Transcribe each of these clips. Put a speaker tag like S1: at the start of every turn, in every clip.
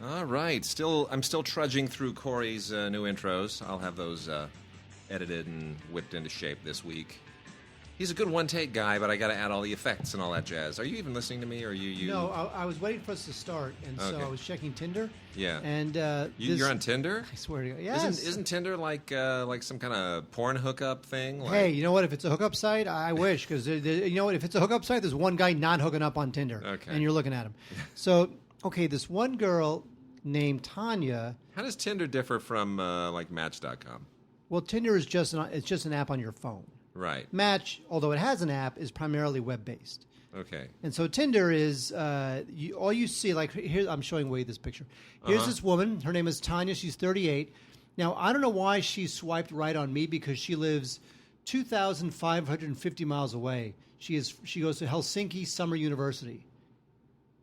S1: All right. I'm still trudging through Corey's new intros. I'll have those edited and whipped into shape this week. He's a good one-take guy, but I got to add all the effects and all that jazz. Are you even listening to me, or are you?
S2: No, I was waiting for us to start, and so I was checking Tinder.
S1: Yeah.
S2: And
S1: you're on Tinder?
S2: I swear to God, yes.
S1: Isn't Tinder like some kind of porn hookup thing? Like...
S2: Hey, you know what? If it's a hookup site, I wish, because you know what? If it's a hookup site, there's one guy not hooking up on Tinder, and you're looking at him. So, okay, this one girl named Tanya.
S1: How does Tinder differ from like Match.com?
S2: Well, Tinder is just an app on your phone.
S1: Right.
S2: Match, although it has an app, is primarily web-based.
S1: Okay.
S2: And so Tinder is all you see. Like here, I'm showing Wade this picture. Here's this woman. Her name is Tanya. She's 38. Now I don't know why she swiped right on me, because she lives 2,550 miles away. She goes to Helsinki Summer University.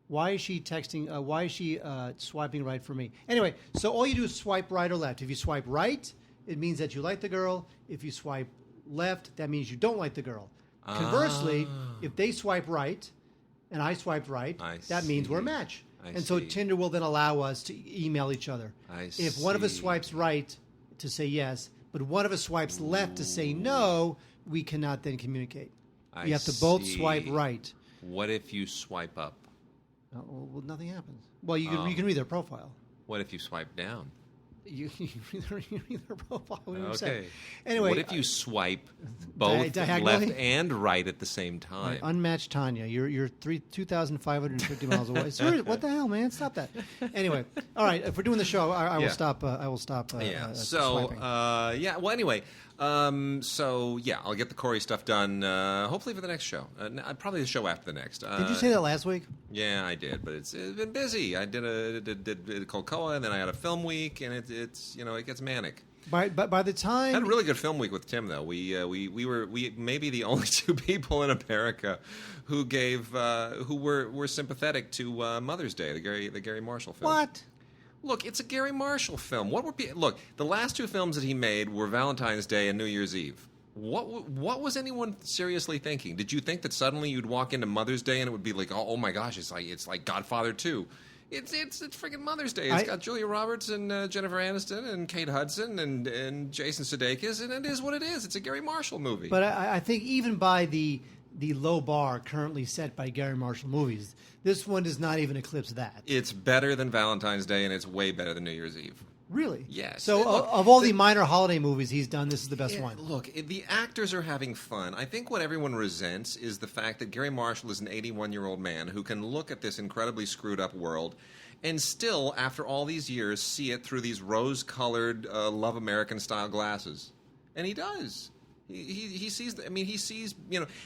S2: Why is she texting? Why is she swiping right for me? Anyway, so all you do is swipe right or left. If you swipe right, it means that you like the girl. If you swipe left, that means you don't like the girl. Conversely, if they swipe right and I swiped right, that means we're a match. So Tinder will then allow us to email each other. If one of us swipes right to say yes, but one of us swipes left to say no, we cannot then communicate. You have to both swipe right.
S1: What if you swipe up?
S2: Well, nothing happens. Well, you can read their profile.
S1: What if you swipe down?
S2: You read their profile.
S1: Okay.
S2: Anyway,
S1: what if you swipe both left and right at the same time?
S2: Right, unmatched Tanya. You're 2,550 miles away. Seriously, what the hell, man? Stop that. Anyway, all right. If we're doing the show, I will stop. I will stop.
S1: So, well, anyway. I'll get the Corey stuff done. Hopefully for the next show. Probably the show after the next.
S2: Did you say that last week?
S1: Yeah, I did, but it's been busy. I did Cocoa, and then I had a film week, and it gets manic.
S2: By the time
S1: I had a really good film week with Tim, though. We were maybe the only two people in America who were sympathetic to Mother's Day, the Gary Marshall film.
S2: What?
S1: Look, it's a Gary Marshall film. The last two films that he made were Valentine's Day and New Year's Eve. What was anyone seriously thinking? Did you think that suddenly you'd walk into Mother's Day and it would be like, oh my gosh, it's like Godfather 2? It's freaking Mother's Day. It's got Julia Roberts and Jennifer Aniston and Kate Hudson and Jason Sudeikis, and it is what it is. It's a Gary Marshall movie.
S2: But I think even by the low bar currently set by Gary Marshall movies, this one does not even eclipse that.
S1: It's better than Valentine's Day, and it's way better than New Year's Eve.
S2: Really?
S1: Yes.
S2: So of all the minor holiday movies he's done, this is the best one.
S1: Look, the actors are having fun. I think what everyone resents is the fact that Gary Marshall is an 81-year-old man who can look at this incredibly screwed-up world and still, after all these years, see it through these rose-colored, Love American-style glasses. And he does. He sees. He sees.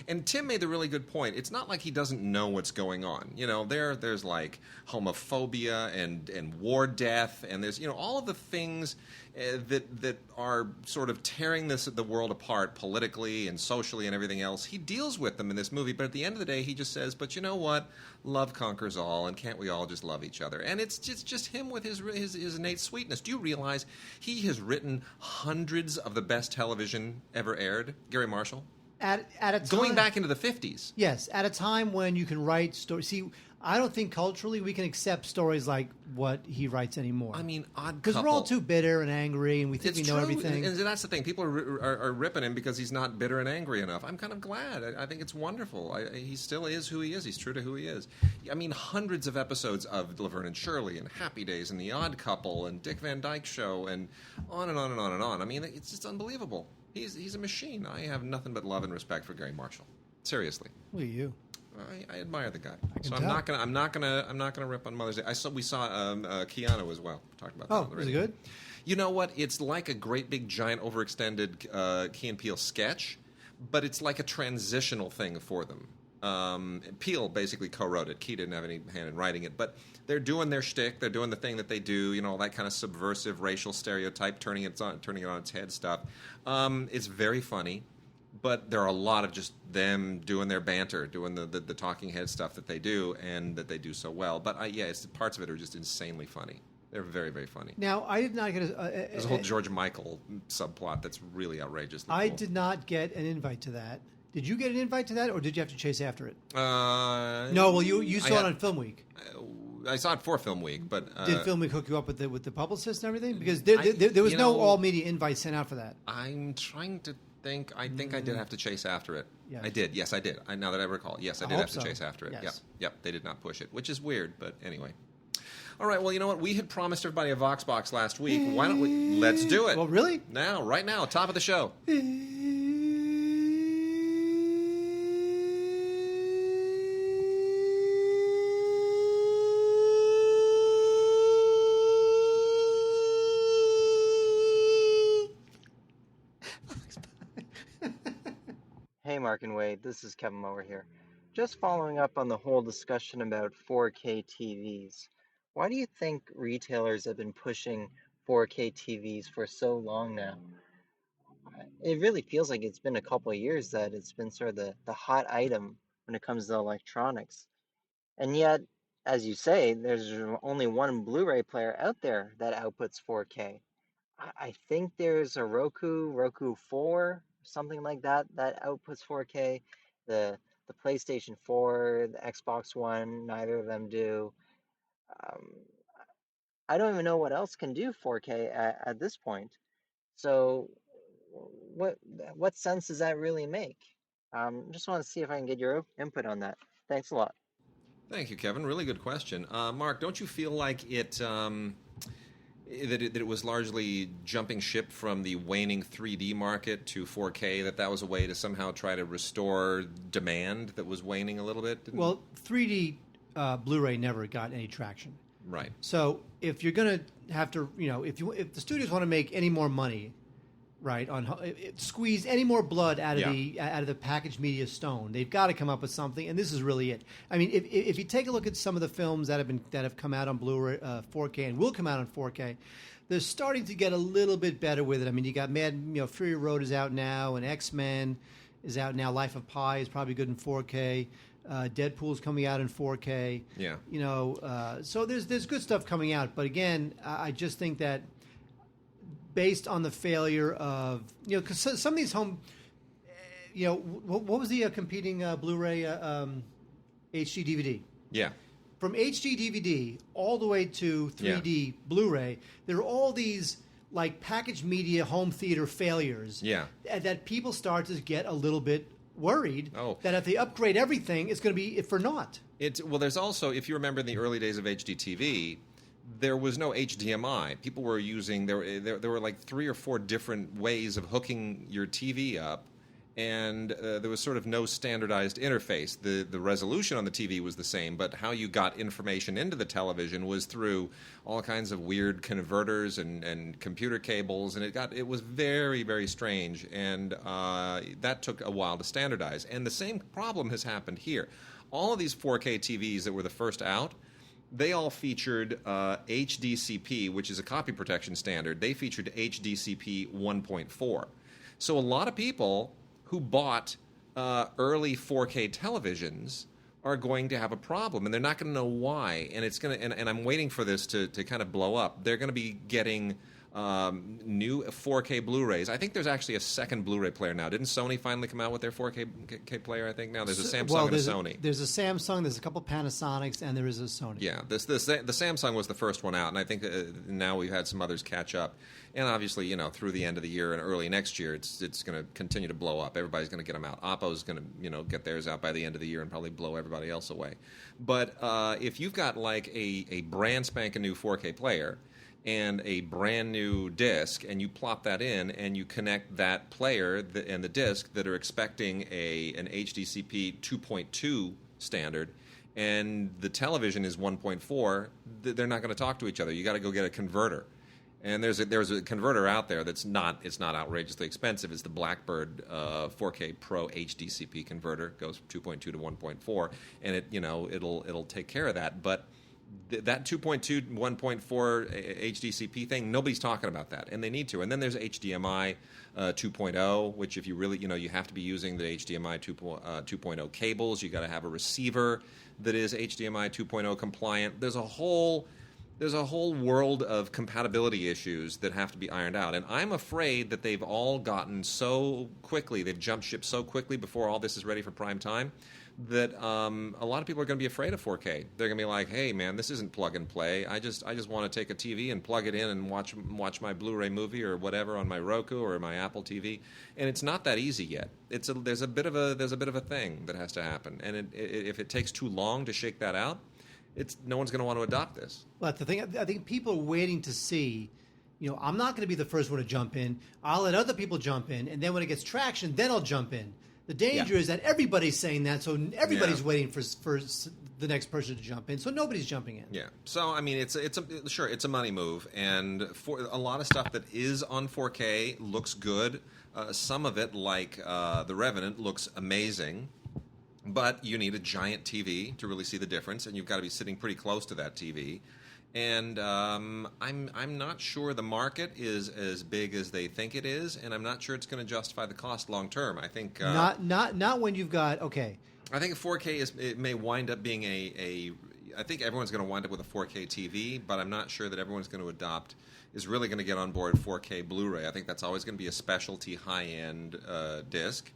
S1: And Tim made the really good point. It's not like he doesn't know what's going on. There's like homophobia and war death, and there's all of the things that are sort of tearing the world apart politically and socially and everything else. He deals with them in this movie, but at the end of the day, he just says, "But you know what? Love conquers all, and can't we all just love each other?" And it's just him with his innate sweetness. Do you realize he has written hundreds of the best television ever aired? Gary Marshall?
S2: At a time,
S1: going back into the 50s.
S2: Yes, at a time when you can write stories. See, I don't think culturally we can accept stories like what he writes anymore.
S1: Odd Couple.
S2: Because we're all too bitter and angry, and we think we know everything.
S1: And that's the thing. People are ripping him because he's not bitter and angry enough. I'm kind of glad. I think it's wonderful. He still is who he is. He's true to who he is. Hundreds of episodes of Laverne and Shirley and Happy Days and The Odd Couple and Dick Van Dyke Show and on and on and on and on. It's just unbelievable. He's a machine. I have nothing but love and respect for Gary Marshall. Seriously.
S2: Look at you.
S1: I admire the guy. So I'm not gonna rip on Mother's Day. We saw Keanu as well. We talked about that.
S2: Oh, was it good?
S1: You know what? It's like a great big giant overextended Key and Peele sketch, but it's like a transitional thing for them. Peele basically co-wrote it. Key didn't have any hand in writing it, but they're doing their shtick. They're doing the thing that they do. All that kind of subversive racial stereotype, turning it on its head stuff. It's very funny. But there are a lot of just them doing their banter, doing the talking head stuff that they do, and that they do so well. But parts of it are just insanely funny. They're very, very funny.
S2: Now, I did not get
S1: There's a whole George Michael subplot that's really outrageously cool.
S2: I did not get an invite to that. Did you get an invite to that, or did you have to chase after it?
S1: No,
S2: well, you saw it on Film Week.
S1: I saw it for Film Week, but
S2: did Film Week hook you up with the publicist and everything? Because there was no all media invite sent out for that.
S1: I'm trying to think. I think I did have to chase after it.
S2: Yes.
S1: I did. Yes, I did. Now that I recall, yes, I did have to chase after it.
S2: Yes.
S1: Yep. They did not push it, which is weird, but anyway. All right. Well, you know what? We had promised everybody a Voxbox last week. Why don't we? Let's do it.
S2: Well, really?
S1: Now, right now, top of the show.
S3: Hey Mark and Wade, this is Kevin Mower here. Just following up on the whole discussion about 4K TVs. Why do you think retailers have been pushing 4K TVs for so long now? It really feels like it's been a couple of years that it's been sort of the hot item when it comes to electronics. And yet, as you say, there's only one Blu-ray player out there that outputs 4K. I think there's a Roku 4, something like that outputs 4K. The PlayStation 4, the Xbox One, neither of them do. I don't even know what else can do 4K at this point. So what sense does that really make? Just want to see if I can get your input on that. Thanks a lot.
S1: Thank you, Kevin. Really good question. Mark, don't you feel like it... That it was largely jumping ship from the waning 3D market to 4K, that was a way to somehow try to restore demand that was waning a little bit?
S2: Well, 3D Blu-ray never got any traction.
S1: Right.
S2: So if you're going to have to, if the studios want to make any more money, right, squeeze any more blood out of the packaged media stone, they've got to come up with something, and this is really it. I mean, if you take a look at some of the films that have come out on Blu-ray 4K and will come out on 4K, they're starting to get a little bit better with it. I mean, you got Fury Road is out now, and X-Men is out now. Life of Pi is probably good in 4K. Deadpool's coming out in 4K.
S1: Yeah.
S2: So there's good stuff coming out, but again, I just think that, based on the failure of, because some of these home, what was the competing Blu-ray HD DVD?
S1: Yeah.
S2: From HD DVD all the way to 3D Blu-ray, there are all these like packaged media home theater failures.
S1: Yeah.
S2: That people start to get a little bit worried that if they upgrade everything, it's going to be for naught.
S1: Well, there's also, if you remember in the early days of HD TV, there was no HDMI. People were using there were like 3 or 4 different ways of hooking your TV up, and there was sort of no standardized interface. The resolution on the TV was the same, but how you got information into the television was through all kinds of weird converters and computer cables, and it was very, very strange, and that took a while to standardize. And the same problem has happened here. All of these 4K TVs that were the first out, they all featured HDCP, which is a copy protection standard. They featured HDCP 1.4. So a lot of people who bought early 4K televisions are going to have a problem, and they're not going to know why. And it's going to, and I'm waiting for this to kind of blow up. They're going to be getting new 4K Blu-rays. I think there's actually a second Blu-ray player now. Didn't Sony finally come out with their 4K player? I think now there's a Samsung and a Sony.
S2: There's a Samsung, there's a couple Panasonics, and there is a Sony.
S1: Yeah, the Samsung was the first one out, and I think now we've had some others catch up. And obviously, through the end of the year and early next year, it's going to continue to blow up. Everybody's going to get them out. Oppo's going to get theirs out by the end of the year and probably blow everybody else away. But if you've got like a brand spanking new 4K player and a brand new disc, and you plop that in and you connect that player and the disc that are expecting an HDCP 2.2 standard, and the television is 1.4, they're not going to talk to each other. You got to go get a converter. And there's a converter out there it's not outrageously expensive. It's the Blackbird 4K Pro HDCP converter. Goes from 2.2 to 1.4, and it'll take care of that. But that 2.2, 1.4 HDCP thing, nobody's talking about that, and they need to. And then there's HDMI 2.0, which if you really, you have to be using the HDMI 2.0 cables. You got to have a receiver that is HDMI 2.0 compliant. There's a whole world of compatibility issues that have to be ironed out. And I'm afraid that they've all gotten so quickly, they've jumped ship so quickly before all this is ready for prime time, that a lot of people are going to be afraid of 4K. They're going to be like, hey, man, this isn't plug and play. I just want to take a TV and plug it in and watch my Blu-ray movie or whatever on my Roku or my Apple TV. And it's not that easy yet. There's a bit of a thing that has to happen. And if it takes too long to shake that out, no one's going to want to adopt this.
S2: But the thing, I think people are waiting to see. I'm not going to be the first one to jump in. I'll let other people jump in, and then when it gets traction, then I'll jump in. The danger is that everybody's saying that, so everybody's waiting for the next person to jump in, so nobody's jumping in.
S1: Yeah. So I mean, it's a money move, and for a lot of stuff that is on 4K looks good. Some of it, like The Revenant, looks amazing. But you need a giant TV to really see the difference, and you've got to be sitting pretty close to that TV. And I'm not sure the market is as big as they think it is, and I'm not sure it's going to justify the cost long term. I think
S2: not when you've got
S1: I think 4K it may wind up being I think everyone's going to wind up with a 4K TV, but I'm not sure that everyone's going to is really going to get on board 4K Blu-ray. I think that's always going to be a specialty high-end disc.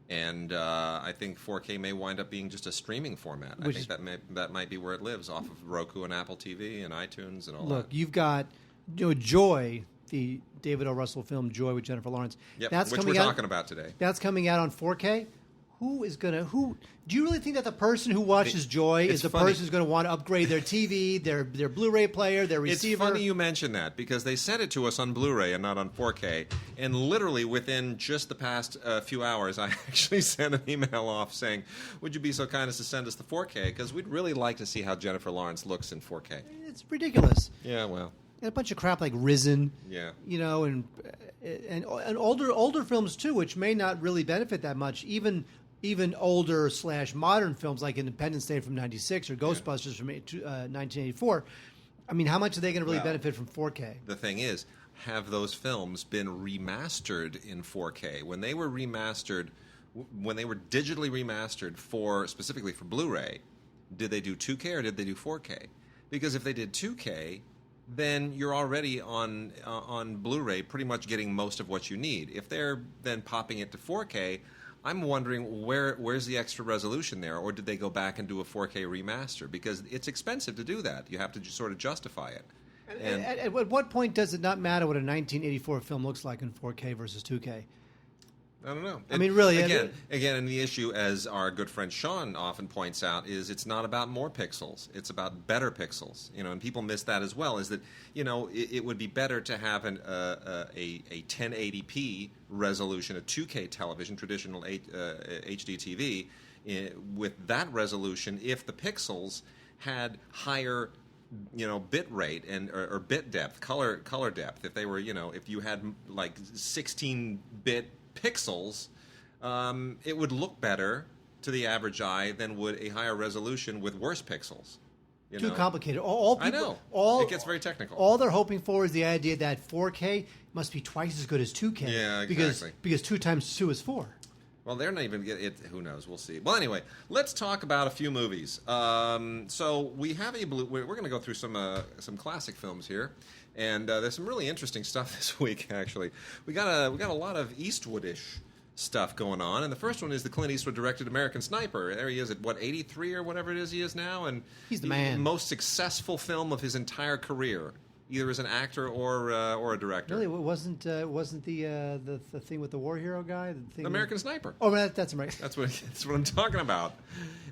S1: And I think 4K may wind up being just a streaming format. I think that might be where it lives, off of Roku and Apple TV and iTunes and all that.
S2: Look, you've got Joy, the David O. Russell film Joy with Jennifer Lawrence.
S1: Yep, which we're talking about today.
S2: That's coming out on 4K. Do you really think that the person who watches Joy is the person who's going to want to upgrade their TV, their Blu-ray player, their receiver?
S1: It's funny you mention that, because they sent it to us on Blu-ray and not on 4K. And literally within just the past few hours, I actually sent an email off saying, would you be so kind as to send us the 4K? Because we'd really like to see how Jennifer Lawrence looks in 4K.
S2: It's ridiculous.
S1: Yeah, well.
S2: And a bunch of crap like Risen.
S1: Yeah.
S2: And older films too, which may not really benefit that much. Even older / modern films like Independence Day from '96 or Ghostbusters from 1984. I mean, how much are they going to really benefit from 4K?
S1: The thing is, have those films been remastered in 4K? When they were digitally remastered specifically for Blu-ray, did they do 2K or did they do 4K? Because if they did 2K, then you're already on Blu-ray pretty much getting most of what you need. If they're then popping it to 4K, I'm wondering where's the extra resolution there, or did they go back and do a 4K remaster? Because it's expensive to do that. You have to sort of justify it. And
S2: at what point does it not matter what a 1984 film looks like in 4K versus 2K?
S1: I don't know.
S2: I mean, really.
S1: Again, and the issue, as our good friend Sean often points out, is it's not about more pixels. It's about better pixels. And people miss that as well, is that, it would be better to have a 1080p resolution, a 2K television, traditional HD TV, with that resolution if the pixels had higher bit rate or bit depth, color depth. If they were, if you had like 16-bit pixels, it would look better to the average eye than would a higher resolution with worse pixels.
S2: Too complicated.
S1: I know. It gets very technical.
S2: All they're hoping for is the idea that 4K must be twice as good as 2K.
S1: Yeah, exactly.
S2: Because 2 times 2 is 4.
S1: Well, they're not even it. Who knows? We'll see. Well, anyway, let's talk about a few movies. So we have we're going to go through some classic films here, and there's some really interesting stuff this week. Actually, we got a lot of Eastwood-ish stuff going on, and the first one is the Clint Eastwood directed American Sniper. There he is at 83 or whatever it is he is now, and
S2: he's the man.
S1: Most successful film of his entire career, either as an actor or a director.
S2: Really, wasn't the thing with the war hero guy?
S1: American Sniper.
S2: Oh, that's right.
S1: That's what I'm talking about.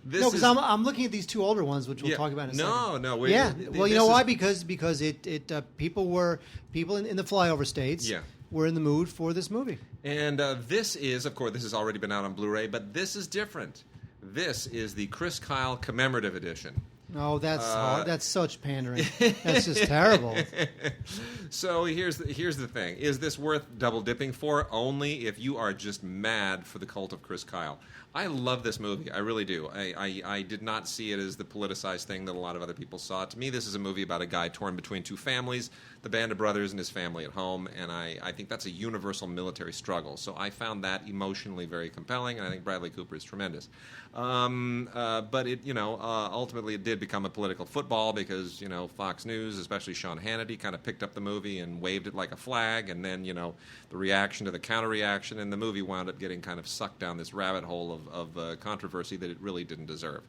S2: Because I'm looking at these two older ones, which we'll talk about in a second.
S1: No.
S2: Well, you know why? Because people in the flyover states were in the mood for this movie.
S1: And this is, of course, this has already been out on Blu-ray, but this is different. This is the Chris Kyle Commemorative Edition.
S2: Oh, that's such pandering. That's just terrible.
S1: So here's the thing. Is this worth double dipping for? Only if you are just mad for the cult of Chris Kyle. I love this movie. I really do. I did not see it as the politicized thing that a lot of other people saw. To me, this is a movie about a guy torn between two families, the band of brothers and his family at home, and I think that's a universal military struggle. So I found that emotionally very compelling, and I think Bradley Cooper is tremendous. But it, ultimately it did become a political football because, Fox News, especially Sean Hannity, kind of picked up the movie and waved it like a flag, and then, the reaction to the counter-reaction, and the movie wound up getting kind of sucked down this rabbit hole of controversy that it really didn't deserve.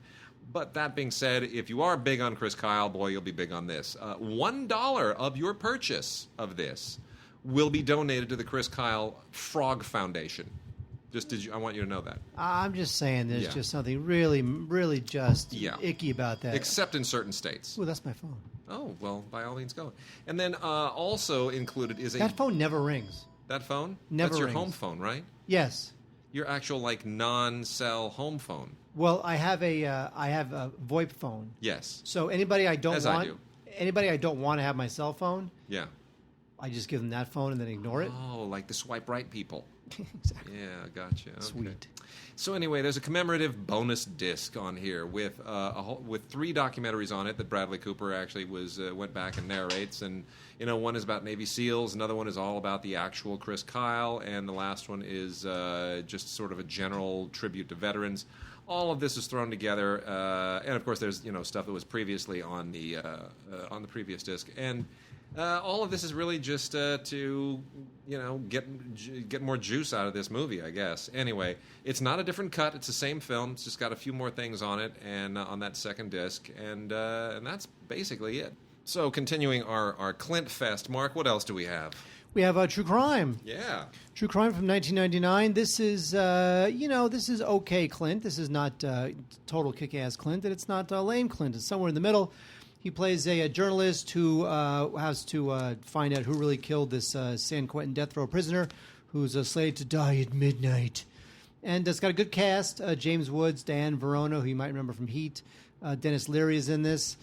S1: But that being said, if you are big on Chris Kyle, boy, you'll be big on this. $1 of your purchase of this will be donated to the Chris Kyle Frog Foundation. I want you to know that.
S2: I'm just saying there's just something really, really just icky about that.
S1: Except in certain states.
S2: Oh, that's my phone.
S1: Oh, well, by all means, go. And then also included is
S2: That phone never rings.
S1: That phone?
S2: Never
S1: That's your
S2: rings.
S1: home phone, right?
S2: Yes.
S1: Your actual, non-cell home phone.
S2: Well, I have a VoIP phone.
S1: Yes.
S2: So anybody I don't
S1: As
S2: want,
S1: I do.
S2: anybody I don't want to have my cell phone,
S1: Yeah.
S2: I just give them that phone and then ignore it.
S1: Oh, like the swipe right people.
S2: Exactly.
S1: Yeah, gotcha. Okay.
S2: Sweet.
S1: So anyway, there's a commemorative bonus disc on here with with 3 documentaries on it that Bradley Cooper actually went back and narrates, and one is about Navy SEALs, another one is all about the actual Chris Kyle, and the last one is just sort of a general tribute to veterans. All of this is thrown together, and of course there's stuff that was previously on the previous disc, and all of this is really just to get more juice out of this movie, I guess. Anyway, it's not a different cut; it's the same film. It's just got a few more things on it, and on that second disc, and that's basically it. So, continuing our Clint Fest, Mark, what else do we have?
S2: We have True Crime.
S1: Yeah.
S2: True Crime from 1999. This is, this is okay Clint. This is not total kick-ass Clint, and it's not lame Clint. It's somewhere in the middle. He plays a journalist who has to find out who really killed this San Quentin death row prisoner who's slated to die at midnight. And it's got a good cast. James Woods, Diane Verona, who you might remember from Heat. Dennis Leary is in this.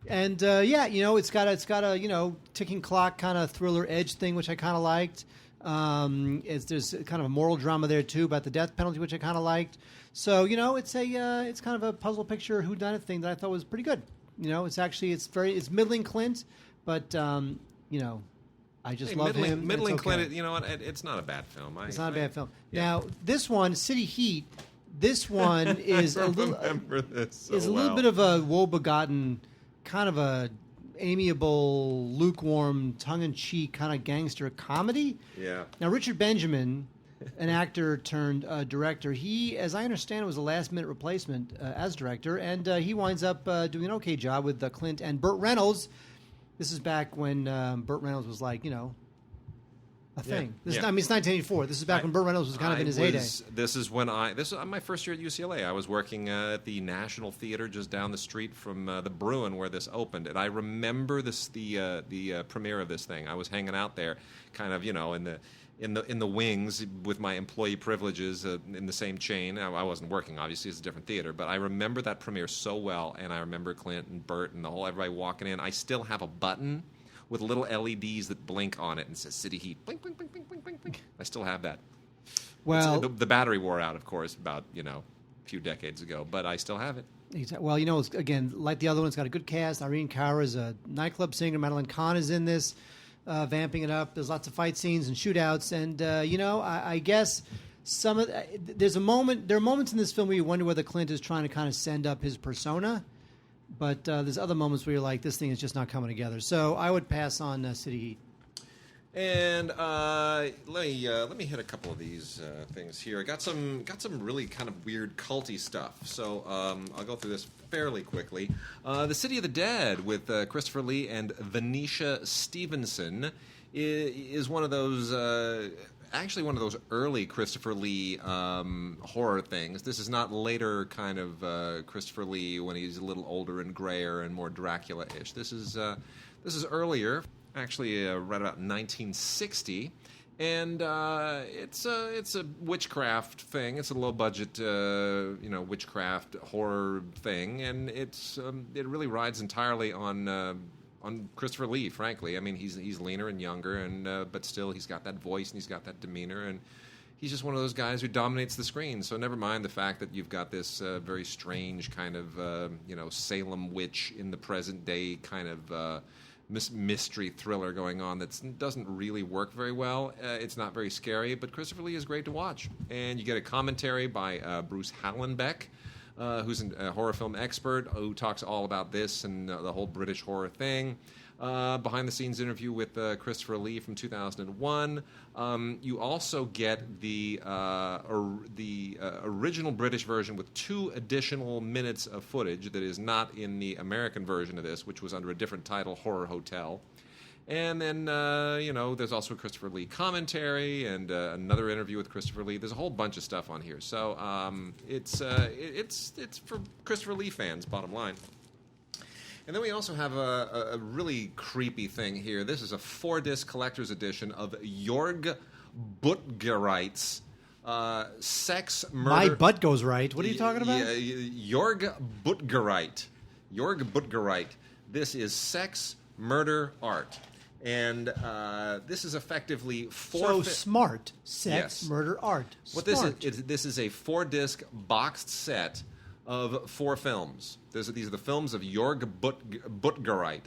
S2: And, it's got a ticking clock kind of thriller edge thing, which I kind of liked. There's kind of a moral drama there, too, about the death penalty, which I kind of liked. So, it's kind of a puzzle picture whodunit thing that I thought was pretty good. It's middling Clint, but I just love him.
S1: Middling
S2: it's okay.
S1: Clint, it's not a bad film.
S2: It's not a bad film.
S1: Yeah.
S2: Now this one, City Heat, this one is a little bit of a woe-begotten, kind of a amiable, lukewarm, tongue-in-cheek kind of gangster comedy.
S1: Yeah.
S2: Now Richard Benjamin, an actor turned director. He, as I understand, was a last-minute replacement as director, and he winds up doing an okay job with Clint and Burt Reynolds. This is back when Burt Reynolds was like, a thing. It's 1984. This is back when Burt Reynolds was kind of in his heyday.
S1: This is my first year at UCLA. I was working at the National Theater just down the street from the Bruin where this opened, and I remember the premiere of this thing. I was hanging out there, kind of, in the wings with my employee privileges in the same chain. I wasn't working, obviously, it's a different theater, but I remember that premiere so well, and I remember Clint and Burt and everybody walking in. I still have a button with little LEDs that blink on it and says City Heat. Blink, blink, blink, blink, blink, blink, blink. I still have that.
S2: Well,
S1: the battery wore out, of course, about, a few decades ago, but I still have it.
S2: Well, it's, again, like the other one, it's got a good cast. Irene Cara is a nightclub singer. Madeline Kahn is in this. Vamping it up. There's lots of fight scenes and shootouts, and I guess there are moments in this film where you wonder whether Clint is trying to kind of send up his persona, but there's other moments where you're like, this thing is just not coming together. So I would pass on City Heat.
S1: And let me hit a couple of these things here. I got some really kind of weird culty stuff. So I'll go through this fairly quickly. The City of the Dead with Christopher Lee and Venetia Stevenson is one of those. Actually, one of those early Christopher Lee horror things. This is not later kind of Christopher Lee when he's a little older and grayer and more Dracula-ish. This is earlier. Actually, right about 1960, and it's a witchcraft thing. It's a low budget, witchcraft horror thing, and it really rides entirely on Christopher Lee. Frankly, I mean, he's leaner and younger, and but still he's got that voice and he's got that demeanor, and he's just one of those guys who dominates the screen. So never mind the fact that you've got this very strange kind of Salem witch in the present day kind of mystery thriller going on that doesn't really work very well. It's not very scary, but Christopher Lee is great to watch. And you get a commentary by Bruce Hallenbeck, who's a horror film expert who talks all about this and the whole British horror thing. Behind-the-scenes interview with Christopher Lee from 2001. You also get the original British version with 2 additional minutes of footage that is not in the American version of this, which was under a different title, Horror Hotel. And then, there's also a Christopher Lee commentary and another interview with Christopher Lee. There's a whole bunch of stuff on here. So it's for Christopher Lee fans, bottom line. And then we also have a really creepy thing here. This is a 4-disc collector's edition of Jorg Buttgereit's Sex, Murder...
S2: My butt goes right. What are you talking about?
S1: Jorg Buttgereit. Jorg Buttgereit. This is Sex, Murder, Art. And this is effectively 4...
S2: So smart. Sex,
S1: Yes.
S2: Murder, Art.
S1: What
S2: Smart.
S1: this is a 4-disc boxed set of 4 films. These are the films of Jorg Buttgereit.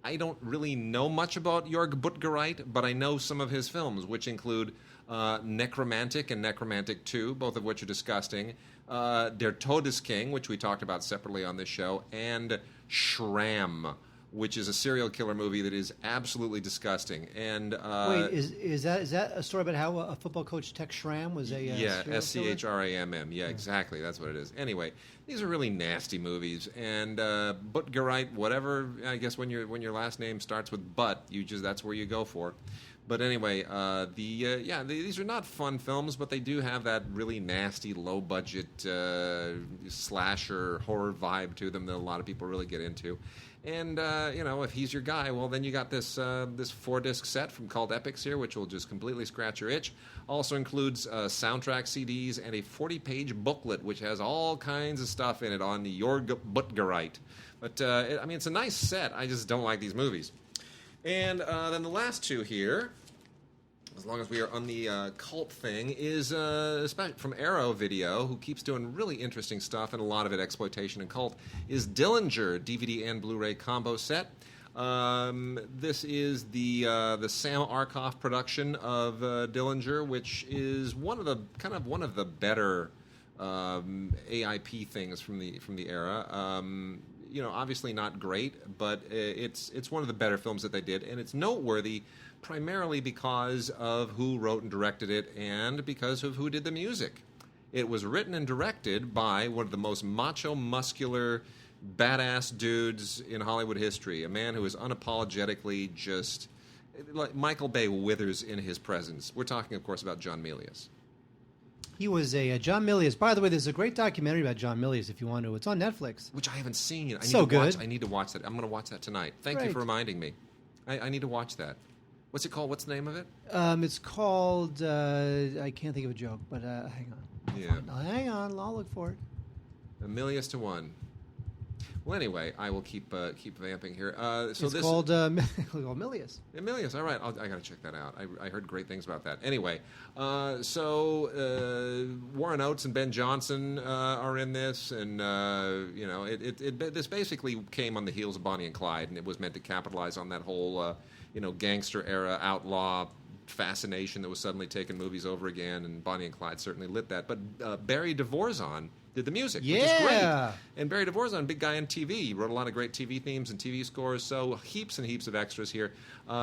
S1: I don't really know much about Jorg Buttgereit, but I know some of his films, which include Necromantic and Necromantic 2, both of which are disgusting, Der Todesking, which we talked about separately on this show, and Schramm, which is a serial killer movie that is absolutely disgusting. And
S2: Wait, is that a story about how a football coach Tex Schramm was a
S1: yeah,
S2: serial killer?
S1: Schramm. Yeah, exactly. That's what it is. Anyway, these are really nasty movies. And Buttgereit, whatever. I guess when your last name starts with Butt, that's where you go for. But anyway, these are not fun films, but they do have that really nasty, low-budget slasher horror vibe to them that a lot of people really get into. And, if he's your guy, well, then you got this 4-disc set from called Epics here, which will just completely scratch your itch. Also includes soundtrack CDs and a 40-page booklet, which has all kinds of stuff in it on the Jorg Buttgereit. But, it's a nice set. I just don't like these movies. And then the last 2 here, as long as we are on the cult thing, is from Arrow Video, who keeps doing really interesting stuff, and a lot of it exploitation and cult, is Dillinger DVD and Blu-ray combo set. This is the Sam Arkoff production of Dillinger, which is one of the better AIP things from the era. Obviously not great, but it's one of the better films that they did, and it's noteworthy primarily because of who wrote and directed it and because of who did the music. It was written and directed by one of the most macho, muscular, badass dudes in Hollywood history, a man who is unapologetically just... like Michael Bay withers in his presence. We're talking, of course, about John Milius.
S2: He was a John Milius. By the way, there's a great documentary about John Milius if you want to. It's on Netflix.
S1: Which I haven't seen. I need to watch that. I'm going to watch that tonight. Thank you for reminding me. I need to watch that. What's it called? What's the name of it?
S2: It's called... I can't think of a joke, but hang on. Hang on. I'll look for it.
S1: Milius to 1. Well, anyway, I will keep vamping here.
S2: It's called Milius.
S1: Milius, all right. I got to check that out. I heard great things about that. Anyway, Warren Oates and Ben Johnson are in this, and this basically came on the heels of Bonnie and Clyde, and it was meant to capitalize on that whole gangster era outlaw fascination that was suddenly taking movies over again, and Bonnie and Clyde certainly lit that. But Barry Dvorak did the music, which is great. And Barry Dvorak, big guy in TV, he wrote a lot of great TV themes and TV scores, so heaps and heaps of extras here.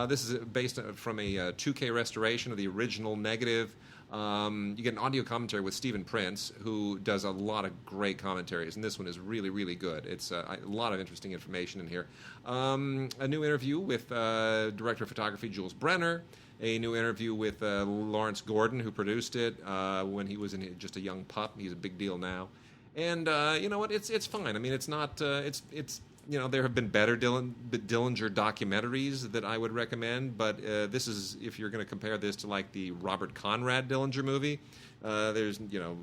S1: This is based from a 2K restoration of the original negative. You get an audio commentary with Stephen Prince, who does a lot of great commentaries, and this one is really, really good. It's a lot of interesting information in here. A new interview with director of photography Jules Brenner, a new interview with Lawrence Gordon, who produced it when he was just a young pup. He's a big deal now. And you know what? It's fine. I mean, it's not. There have been better Dillinger documentaries that I would recommend, but this is, if you're going to compare this to like the Robert Conrad Dillinger movie, there's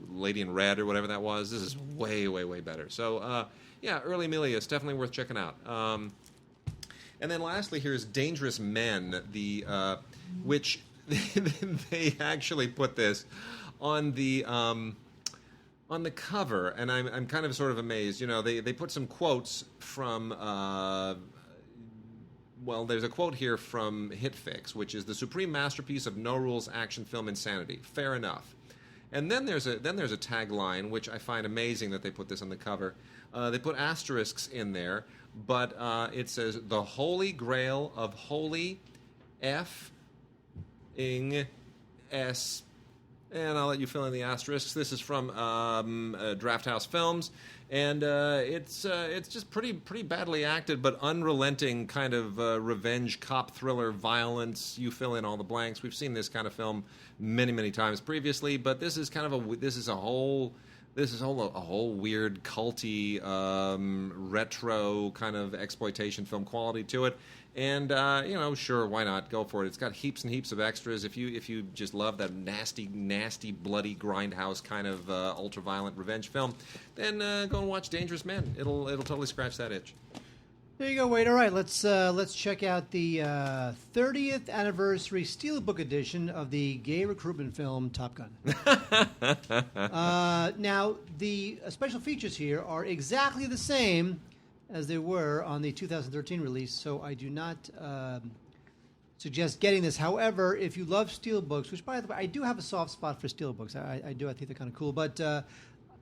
S1: Lady in Red or whatever that was. This is way, way, way better. So early Milius, definitely worth checking out. And then lastly, here's Dangerous Men, which they actually put this on the cover, and I'm kind of sort of amazed. You know, they put some quotes from. Well, there's a quote here from Hitfix, which is the supreme masterpiece of no rules action film insanity. Fair enough. And then there's a tagline which I find amazing that they put this on the cover. They put asterisks in there, but it says the Holy Grail of Holy F-ing S. And I'll let you fill in the asterisks. This is from Draft House Films, and it's just pretty badly acted, but unrelenting kind of revenge cop thriller violence. You fill in all the blanks. We've seen this kind of film many times previously, but this is kind of a whole weird culty retro kind of exploitation film quality to it. And sure, why not? Go for it. It's got heaps and heaps of extras. If you just love that nasty, bloody grindhouse kind of ultra-violent revenge film, then go and watch Dangerous Men. It'll totally scratch that itch.
S2: There you go, Wade. All right, let's check out the 30th anniversary Steelbook edition of the gay recruitment film Top Gun. Now, the special features here are exactly the same as they were on the 2013 release, so I do not suggest getting this. However, if you love Steelbooks, which, by the way, I do have a soft spot for Steelbooks. I do. I think they're kind of cool, but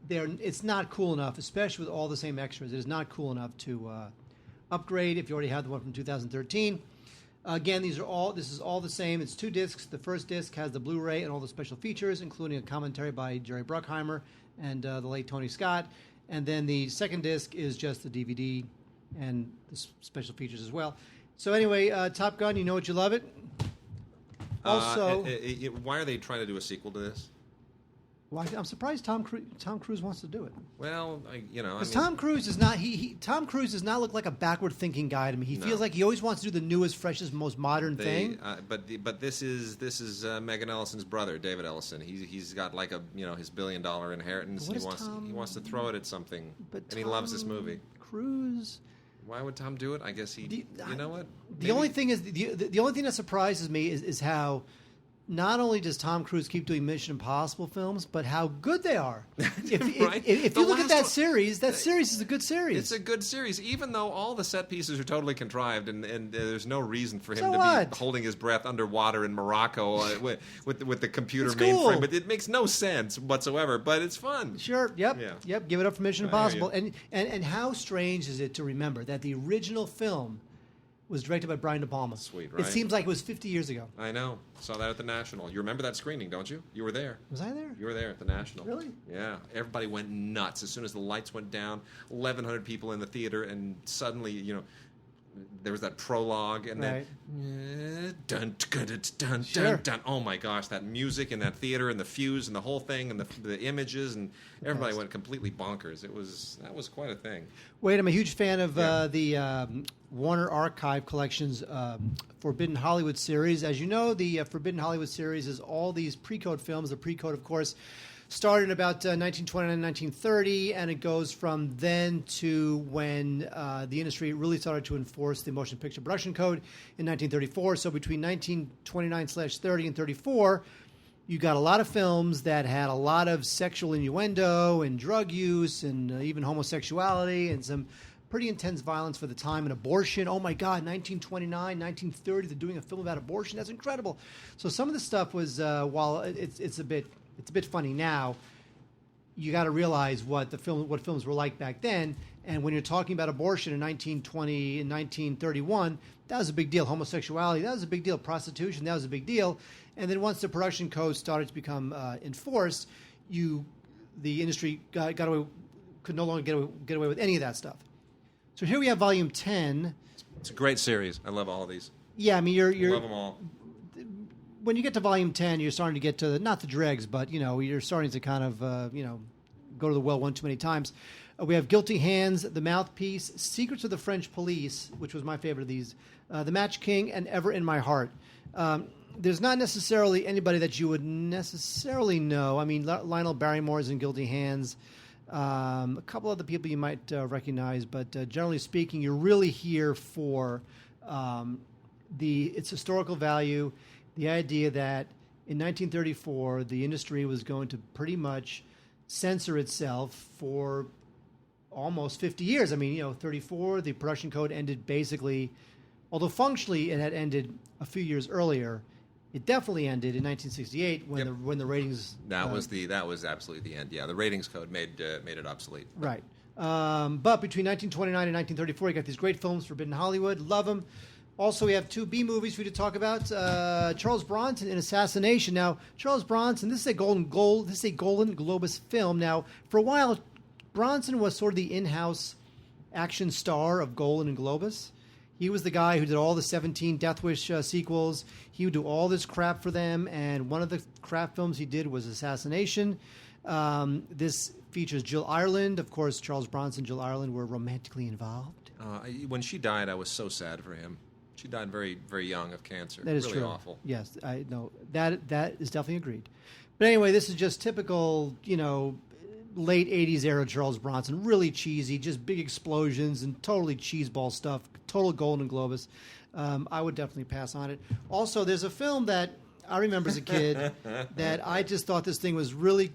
S2: it's not cool enough, especially with all the same extras. It is not cool enough to upgrade if you already have the one from 2013. Again, this is all the same. It's 2 discs. The first disc has the Blu-ray and all the special features, including a commentary by Jerry Bruckheimer and the late Tony Scott. And then the second disc is just the DVD and the special features as well. So anyway, Top Gun, you know what, you love it. Also,
S1: why are they trying to do a sequel to this?
S2: Well, I'm surprised Tom Cruise wants to do it.
S1: Well,
S2: because Tom Cruise is not Tom Cruise does not look like a backward-thinking guy to me. He feels like he always wants to do the newest, freshest, most modern thing.
S1: But this is Megan Ellison's brother, David Ellison. He's got like his $1 billion inheritance. He wants to throw it at something, and he loves this movie.
S2: Cruise.
S1: Why would Tom do it? I guess you know what?
S2: The only thing is the only thing that surprises me is how. Not only does Tom Cruise keep doing Mission Impossible films, but how good they are. If you look at that series is a good series.
S1: It's a good series, even though all the set pieces are totally contrived, and there's no reason for him to be holding his breath underwater in Morocco with the computer mainframe. But it makes no sense whatsoever. But it's fun.
S2: Sure. Yep. Yeah. Yep. Give it up for Mission Impossible. And how strange is it to remember that the original film was directed by Brian De Palma.
S1: Sweet, right?
S2: It seems like it was 50 years ago.
S1: I know. Saw that at the National. You remember that screening, don't you? You were there.
S2: Was I there?
S1: You were there at the National.
S2: Really?
S1: Yeah. Everybody went nuts as soon as the lights went down. 1,100 people in the theater, and suddenly, there was that prologue, and then dun dun dun dun dun. Oh my gosh, that music in that theater, and the fuse, and the whole thing, and the images, and everybody went completely bonkers. That was quite a thing.
S2: Wait, I'm a huge fan of the Warner Archive Collection's Forbidden Hollywood series. As you know, the Forbidden Hollywood series is all these pre-code films. The pre-code, of course, started in about 1929, 1930, and it goes from then to when the industry really started to enforce the Motion Picture Production Code in 1934. So between 1929/30 and 34, you got a lot of films that had a lot of sexual innuendo and drug use and even homosexuality and some pretty intense violence for the time, and abortion. Oh my God, 1929, 1930, they're doing a film about abortion. That's incredible. So some of the stuff was, while it's a bit funny now, you got to realize what films were like back then. And when you're talking about abortion in 1920 and 1931, that was a big deal. Homosexuality, that was a big deal. Prostitution, that was a big deal. And then once the production code started to become enforced, the industry could no longer get away with any of that stuff. So here we have Volume 10.
S1: It's a great series. I love all of these.
S2: Yeah, I mean,
S1: I love them all.
S2: When you get to Volume 10, you're starting to get to not the dregs, but you're starting to kind of go to the well one too many times. We have Guilty Hands, The Mouthpiece, Secrets of the French Police, which was my favorite of these, The Match King, and Ever in My Heart. There's not necessarily anybody that you would necessarily know. I mean, Lionel Barrymore's in Guilty Hands. A couple other people you might recognize, but generally speaking, you're really here for its historical value, the idea that in 1934, the industry was going to pretty much censor itself for almost 50 years. I mean, 34, the production code ended basically, although functionally it had ended a few years earlier. It definitely ended in 1968 when the ratings.
S1: That was absolutely the end. Yeah, the ratings code made it obsolete.
S2: Right. But between 1929 and 1934, you got these great films, Forbidden Hollywood, love them. Also, we have 2 B movies for you to talk about. Charles Bronson in Assassination. Now, Charles Bronson, this is a Golden Globus film. Now, for a while, Bronson was sort of the in-house action star of Golden and Globus. He was the guy who did all the 17 Death Wish sequels. He would do all this crap for them, and one of the crap films he did was Assassination. This features Jill Ireland. Of course, Charles Bronson and Jill Ireland were romantically involved.
S1: When she died, I was so sad for him. She died very, very young of cancer.
S2: That is
S1: really
S2: true.
S1: Awful.
S2: Yes, I know. That is definitely agreed. But anyway, this is just typical, late 80s era Charles Bronson. Really cheesy, just big explosions and totally cheeseball stuff. Total Golden Globus. I would definitely pass on it. Also, there's a film that I remember as a kid that I just thought this thing was really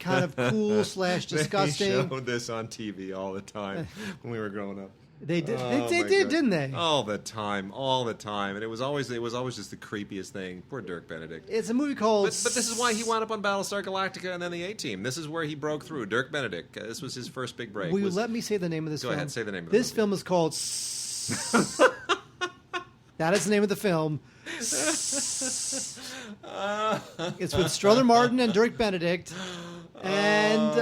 S2: kind of cool / disgusting.
S1: They showed this on TV all the time when we were growing up.
S2: They did, didn't they?
S1: All the time, and it was always just the creepiest thing. Poor Dirk Benedict.
S2: It's a movie called.
S1: But this is why he wound up on Battlestar Galactica and then the A-Team. This is where he broke through. Dirk Benedict. This was his first big break.
S2: Will you let me say the name of this film?
S1: Go ahead, say the name of
S2: this film is called. That is the name of the film. It's with Strother Martin and Dirk Benedict. And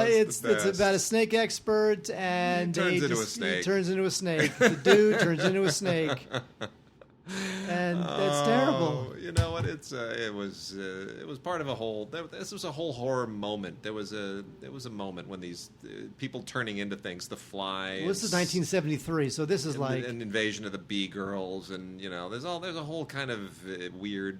S2: it's about a snake expert, and
S1: he turns into a snake.
S2: He turns into a snake. The dude turns into a snake, and it's terrible.
S1: You know what? It was part of a whole. This was a whole horror moment. There was a moment when these people turning into things. The Fly.
S2: Well, this is 1973, so this is like
S1: an invasion of the Bee Girls, and there's a whole kind of weird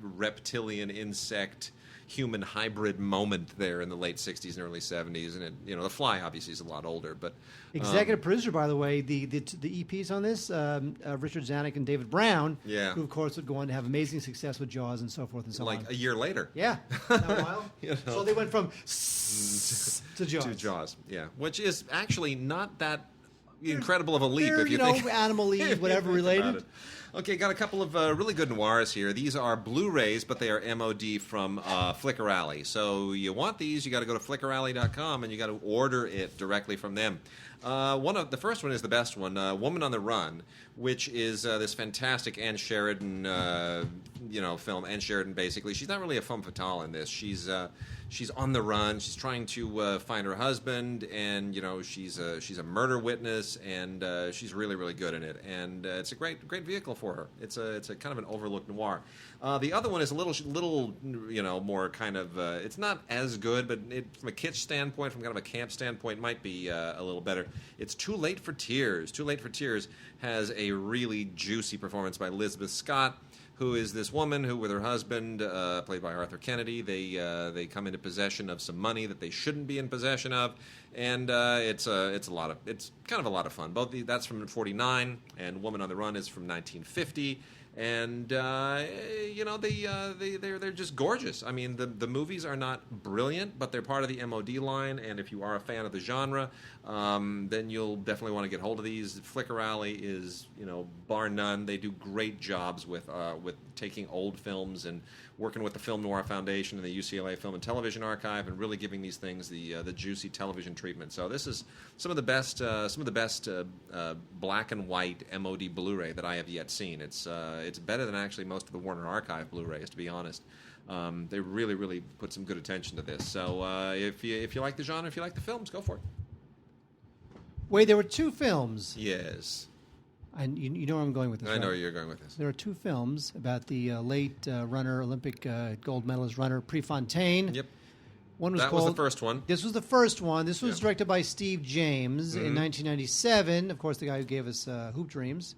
S1: reptilian insect human hybrid moment there in the late 60s and early 70s, and The Fly obviously is a lot older, but
S2: executive producer, by the way, the EPs on this, Richard Zanuck and David Brown, who of course would go on to have amazing success with Jaws and so forth and so on.
S1: Like a year later,
S2: not a while. So they went from to Jaws.
S1: To Jaws, yeah, which is actually not that incredible of a leap
S2: if
S1: you think
S2: animal-y, whatever related.
S1: Okay, got a couple of really good noirs here. These are Blu-rays, but they are MOD from Flickr Alley. So you want these, you got to go to flickralley.com and you got to order it directly from them. The first one is the best one, Woman on the Run, which is this fantastic Anne Sheridan, film. Anne Sheridan, basically, she's not really a femme fatale in this. She's on the run. She's trying to find her husband, and she's a murder witness, and she's really, really good in it. And it's a great vehicle for her. It's a kind of an overlooked noir. The other one is a little more kind of. It's not as good, but from a kitsch standpoint, from kind of a camp standpoint, might be a little better. It's Too Late for Tears. Too Late for Tears has a really juicy performance by Elizabeth Scott, who is this woman who, with her husband, played by Arthur Kennedy, they come into possession of some money that they shouldn't be in possession of, and it's kind of a lot of fun. That's from '49, and Woman on the Run is from 1950. And they're just gorgeous. I mean, the movies are not brilliant, but they're part of the MOD line. And if you are a fan of the genre, then you'll definitely want to get hold of these. Flickr Alley is, bar none. They do great jobs with taking old films and working with the Film Noir Foundation and the UCLA Film and Television Archive, and really giving these things the juicy television treatment. So this is some of the best black and white MOD Blu-ray that I have yet seen. It's better than actually most of the Warner Archive Blu-rays, to be honest. They really, really put some good attention to this. So if you like the genre, if you like the films, go for it.
S2: Wait, there were 2 films.
S1: Yes.
S2: And you know where I'm going with this.
S1: I know where you're going with this.
S2: There are 2 films about the late runner, Olympic gold medalist runner Prefontaine.
S1: Yep.
S2: One was
S1: that was the first one.
S2: This was the first one. This was directed by Steve James in 1997. Of course, the guy who gave us Hoop Dreams.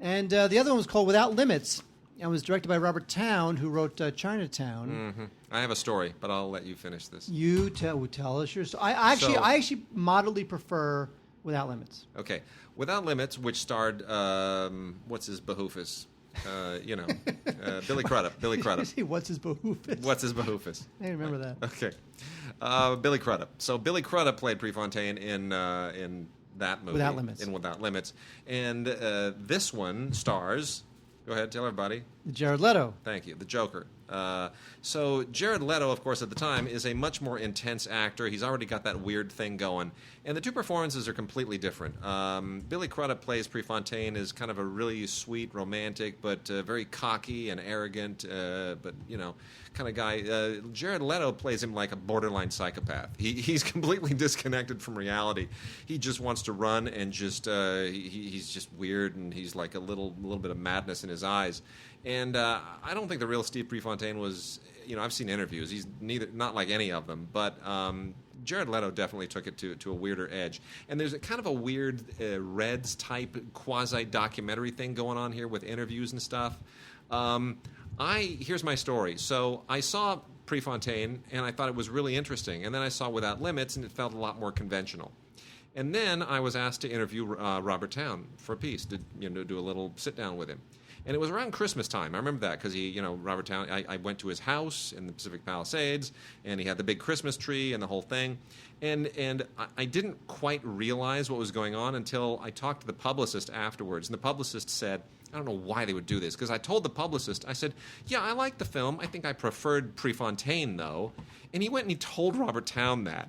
S2: And the other one was called Without Limits, and was directed by Robert Towne, who wrote Chinatown.
S1: Mm-hmm. I have a story, but I'll let you finish this.
S2: You tell us your story. I actually moderately prefer Without Limits.
S1: Okay. Without Limits, which starred, what's his behoofus? Billy Crudup. Billy Crudup.
S2: What's his behoofus?
S1: What's his behoofus?
S2: I remember that.
S1: Okay. Billy Crudup. So Billy Crudup played Prefontaine in that movie.
S2: Without Limits.
S1: In Without Limits. And this one stars... Go ahead, tell everybody.
S2: Jared Leto.
S1: Thank you. The Joker. So Jared Leto, of course, at the time, is a much more intense actor. He's already got that weird thing going. And the two performances are completely different. Billy Crudup plays Prefontaine as kind of a really sweet, romantic, but very cocky and arrogant, but, kind of guy. Jared Leto plays him like a borderline psychopath. He's completely disconnected from reality. He just wants to run and just he's just weird, and he's like a little bit of madness in his eyes. And I don't think the real Steve Prefontaine was, I've seen interviews. He's not like any of them, but Jared Leto definitely took it to a weirder edge. And there's a kind of a weird Reds type quasi-documentary thing going on here with interviews and stuff. Here's my story. So I saw Prefontaine, and I thought it was really interesting. And then I saw Without Limits, and it felt a lot more conventional. And then I was asked to interview Robert Towne for a piece, to do a little sit-down with him. And it was around Christmas time. I remember that because Robert Towne, I went to his house in the Pacific Palisades, and he had the big Christmas tree and the whole thing. And I didn't quite realize what was going on until I talked to the publicist afterwards. And the publicist said, I don't know why they would do this, because I told the publicist, I said, yeah, I liked the film. I think I preferred Prefontaine, though. And he went and he told Robert Towne that.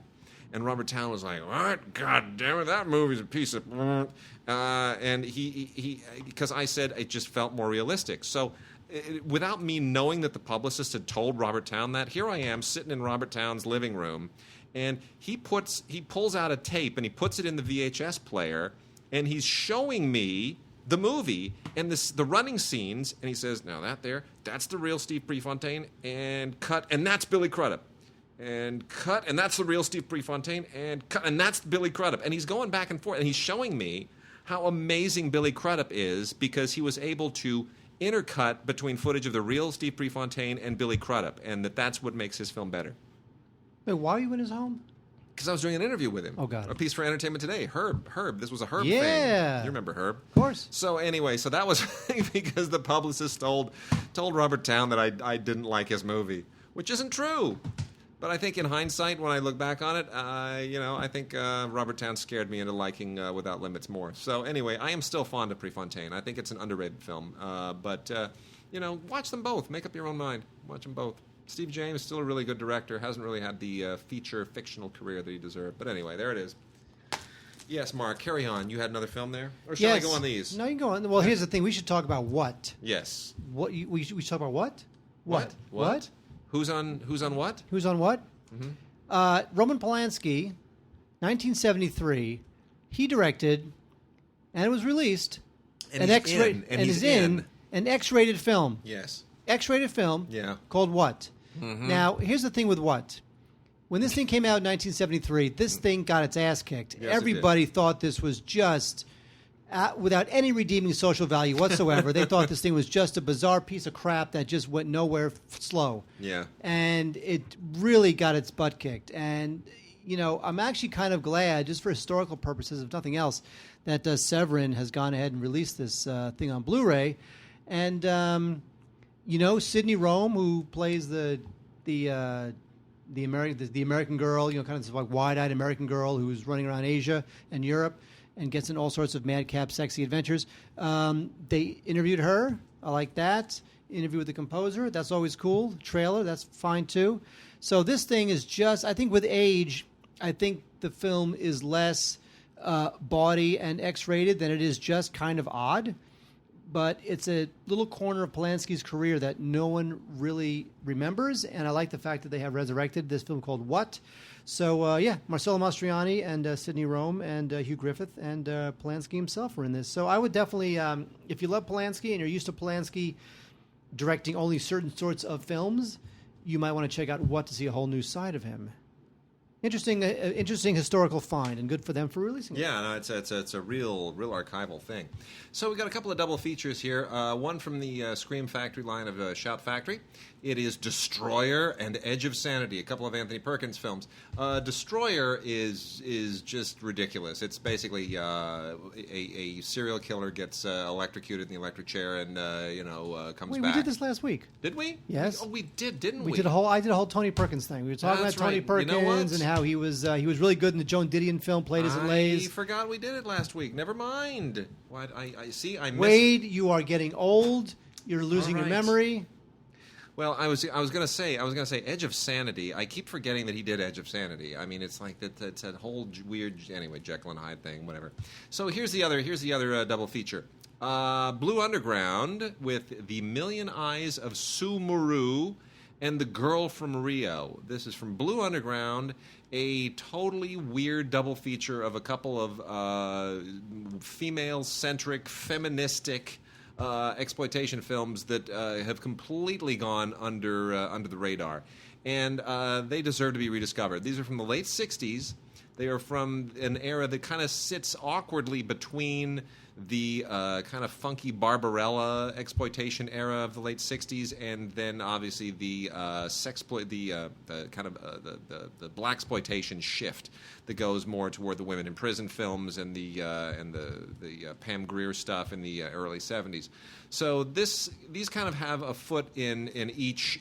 S1: And Robert Towne was like, what? God damn it, that movie's a piece of... and he because I said it just felt more realistic. So without me knowing that the publicist had told Robert Towne that, here I am sitting in Robert Towne's living room, and he pulls out a tape and he puts it in the VHS player, and he's showing me the movie and the running scenes, and he says, now that's the real Steve Prefontaine, and cut, and that's Billy Crudup. And cut, and that's the real Steve Prefontaine, and cut, and that's Billy Crudup. And he's going back and forth, and he's showing me how amazing Billy Crudup is because he was able to intercut between footage of the real Steve Prefontaine and Billy Crudup, and that's what makes his film better.
S2: Wait, why are you in his home?
S1: Because I was doing an interview with him.
S2: Oh, got it.
S1: A piece for Entertainment Today. Herb. This was a Herb thing.
S2: Yeah.
S1: You remember Herb?
S2: Of course.
S1: So anyway, that was because the publicist told Robert Towne that I didn't like his movie, which isn't true. But I think in hindsight, when I look back on it, I think Robert Towne scared me into liking Without Limits more. So anyway, I am still fond of Prefontaine. I think it's an underrated film. But watch them both. Make up your own mind. Watch them both. Steve James, still a really good director. Hasn't really had the feature fictional career that he deserved. But anyway, there it is. Yes, Mark, carry on. You had another film there? Or shall I go on these?
S2: No, you can go on. Well, here's the thing. We should talk about what?
S1: Yes.
S2: We should talk about what?
S1: What? Who's on what?
S2: Who's on what? Mm-hmm. Roman Polanski, 1973. He directed, and it was released, an X-rated film.
S1: Yes.
S2: X-rated film.
S1: Yeah.
S2: Called What?
S1: Mm-hmm.
S2: Now, here's the thing with What. When this thing came out in 1973, this thing got its ass kicked.
S1: Yes,
S2: Everybody thought this was just... without any redeeming social value whatsoever. They thought this thing was just a bizarre piece of crap that just went nowhere slow.
S1: Yeah.
S2: And it really got its butt kicked. And, I'm actually kind of glad, just for historical purposes, if nothing else, that Severin has gone ahead and released this thing on Blu-ray. And, Sidney Rome, who plays the American girl, kind of this like wide-eyed American girl who's running around Asia and Europe, and gets in all sorts of madcap, sexy adventures. They interviewed her. I like that. Interview with the composer. That's always cool. Trailer. That's fine, too. So this thing is just, I think with age, I think the film is less bawdy and X-rated than it is just kind of odd. But it's a little corner of Polanski's career that no one really remembers. And I like the fact that they have resurrected this film called What? So, Marcello Mastroianni and Sidney Rome and Hugh Griffith and Polanski himself were in this. So I would definitely, if you love Polanski and you're used to Polanski directing only certain sorts of films, you might want to check out What to see a whole new side of him. Interesting historical find, and good for them for releasing it.
S1: Yeah, no, it's a real archival thing. So we got a couple of double features here. One from the Scream Factory line of Shout Factory, It is Destroyer and Edge of Sanity, a couple of Anthony Perkins films. Destroyer is just ridiculous. It's basically a serial killer gets electrocuted in the electric chair and comes
S2: Wait,
S1: back.
S2: we did this last week.
S1: Did we?
S2: Yes.
S1: We did, didn't we?
S2: I did a whole Tony Perkins thing. We were talking
S1: That's
S2: about Tony
S1: right.
S2: Perkins
S1: You know what?
S2: and how he was really good in the Joan Didion film, Played as It
S1: I
S2: Lays.
S1: forgot we did it last week. Never mind. What I see. I missed.
S2: Wade, you are getting old. You're losing your
S1: right.
S2: memory.
S1: Well, I was gonna say Edge of Sanity. I keep forgetting that he did Edge of Sanity. I mean, it's like it's that whole weird anyway Jekyll and Hyde thing, whatever. So here's the other double feature. Blue Underground with The Million Eyes of Sumuru and The Girl from Rio. This is from Blue Underground, a totally weird double feature of a couple of female-centric, feministic exploitation films that have completely gone under the radar, and they deserve to be rediscovered. These are from the late '60s. They are from an era that kind of sits awkwardly between the kind of funky Barbarella exploitation era of the late '60s, and then obviously the the blaxploitation shift that goes more toward the women in prison films and the Pam Grier stuff in the early '70s. So these kind of have a foot in each.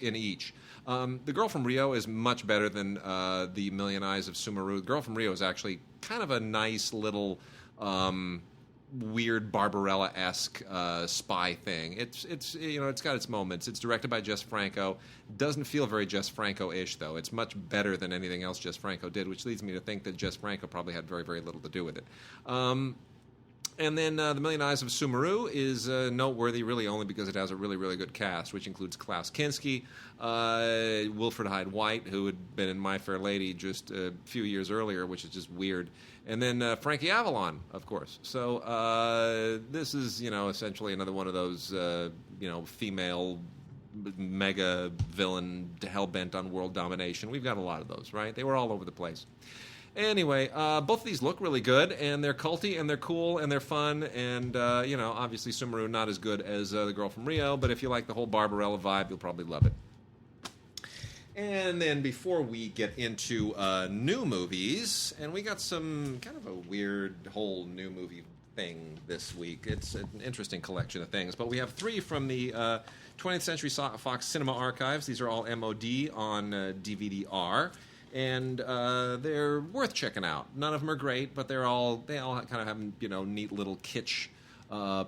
S1: The Girl from Rio is much better than The Million Eyes of Sumuru. The Girl from Rio is actually kind of a nice little weird Barbarella-esque spy thing. It's got its moments. It's directed by Jess Franco. Doesn't feel very Jess Franco-ish, though. It's much better than anything else Jess Franco did, which leads me to think that Jess Franco probably had very, very little to do with it. And then The Million Eyes of Sumuru is noteworthy really only because it has a really, really good cast, which includes Klaus Kinski, Wilfred Hyde-White, who had been in My Fair Lady just a few years earlier, which is just weird, and then Frankie Avalon, of course. So this is, essentially another one of those, female mega villain hell-bent on world domination. We've got a lot of those, right? They were all over the place. Anyway, both of these look really good, and they're culty, and they're cool, and they're fun, and, obviously Sumuru not as good as The Girl from Rio, but if you like the whole Barbarella vibe, you'll probably love it. And then before we get into new movies, and we got some kind of a weird whole new movie thing this week. It's an interesting collection of things, but we have 3 from the 20th Century Fox Cinema Archives. These are all MOD on DVD-R. And they're worth checking out. None of them are great, but they all kind of have neat little kitsch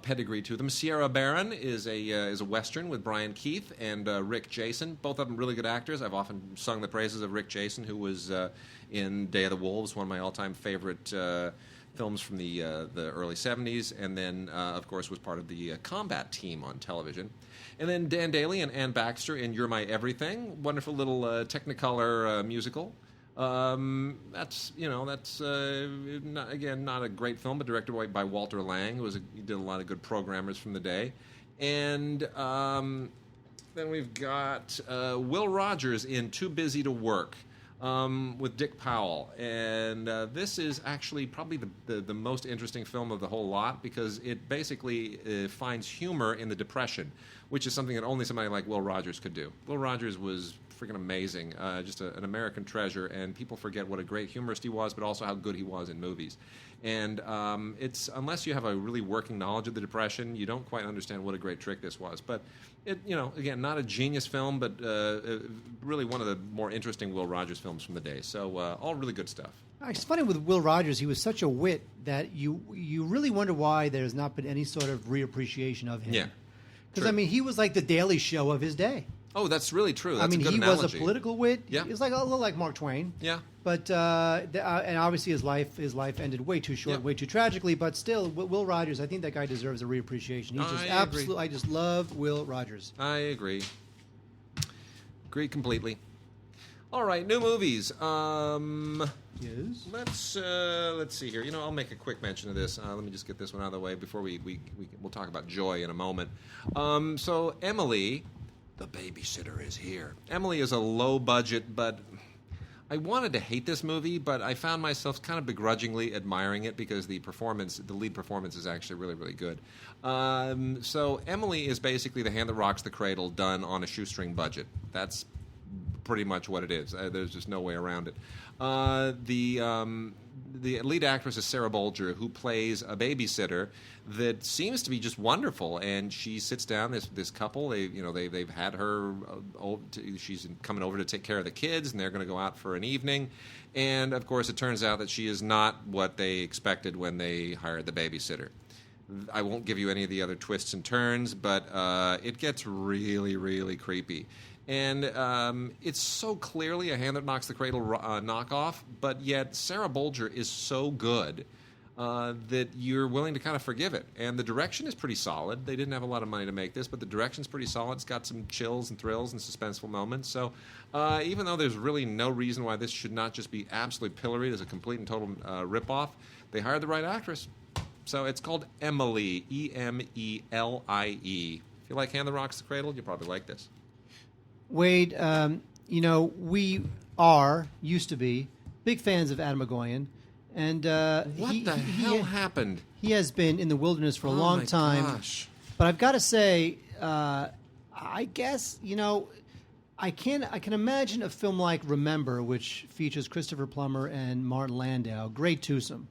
S1: pedigree to them. Sierra Baron is a western with Brian Keith and Rick Jason. Both of them really good actors. I've often sung the praises of Rick Jason, who was in Day of the Wolves, one of my all-time favorite films from the early '70s, and then of course was part of the combat team on television. And then Dan Daly and Ann Baxter in You're My Everything, wonderful little Technicolor musical. That's not a great film, but directed by Walter Lang, who he did a lot of good programmers from the day. And then we've got Will Rogers in Too Busy to Work. With Dick Powell, and this is actually probably the most interesting film of the whole lot because it basically finds humor in the Depression, which is something that only somebody like Will Rogers could do. Will Rogers was freaking amazing, just an American treasure, and people forget what a great humorist he was, but also how good he was in movies. And it's unless you have a really working knowledge of the Depression, you don't quite understand what a great trick this was. But it, again, not a genius film, but really one of the more interesting Will Rogers films from the day. So all really good stuff.
S2: It's funny with Will Rogers; he was such a wit that you really wonder why there's not been any sort of reappreciation of him.
S1: Yeah,
S2: because he was like the Daily Show of his day.
S1: Oh, that's really true. That's a good
S2: he
S1: analogy.
S2: Was a political wit.
S1: Yeah.
S2: He was like a little like Mark Twain.
S1: Yeah.
S2: But and obviously his life ended way too short, way too tragically. But still, Will Rogers, I think that guy deserves a reappreciation. He's just absolutely. I just love Will Rogers.
S1: I agree. Agree completely. All right, new movies.
S2: Yes.
S1: Let's see here. I'll make a quick mention of this. Let me just get this one out of the way before we'll talk about Joy in a moment. So Emelie. The babysitter is here. Emelie is a low-budget but I wanted to hate this movie, but I found myself kind of begrudgingly admiring it because the lead performance is actually really, really good. So Emelie is basically The Hand That Rocks the Cradle done on a shoestring budget. That's pretty much what it is. There's just no way around it. The lead actress is Sarah Bolger, who plays a babysitter that seems to be just wonderful. And she sits down. This couple, they've had her. She's coming over to take care of the kids, and they're going to go out for an evening. And of course, it turns out that she is not what they expected when they hired the babysitter. I won't give you any of the other twists and turns, but it gets really, really creepy. And it's so clearly A Hand That Knocks the Cradle knockoff, but yet Sarah Bolger is so good that you're willing to kind of forgive it. And the direction is pretty solid. They didn't have a lot of money to make this, but the direction's pretty solid. It's got some chills and thrills and suspenseful moments. So even though there's really no reason why this should not just be absolutely pilloried as a complete and total ripoff, they hired the right actress. So it's called Emelie, Emelie. If you like Hand That Rocks the Cradle, you'll probably like this.
S2: Wade, we used to be, big fans of Adam McGoyan. And
S1: what the hell happened?
S2: He has been in the wilderness for a long time.
S1: Gosh.
S2: But I've got to say, I guess, I can imagine a film like Remember, which features Christopher Plummer and Martin Landau. Great twosome.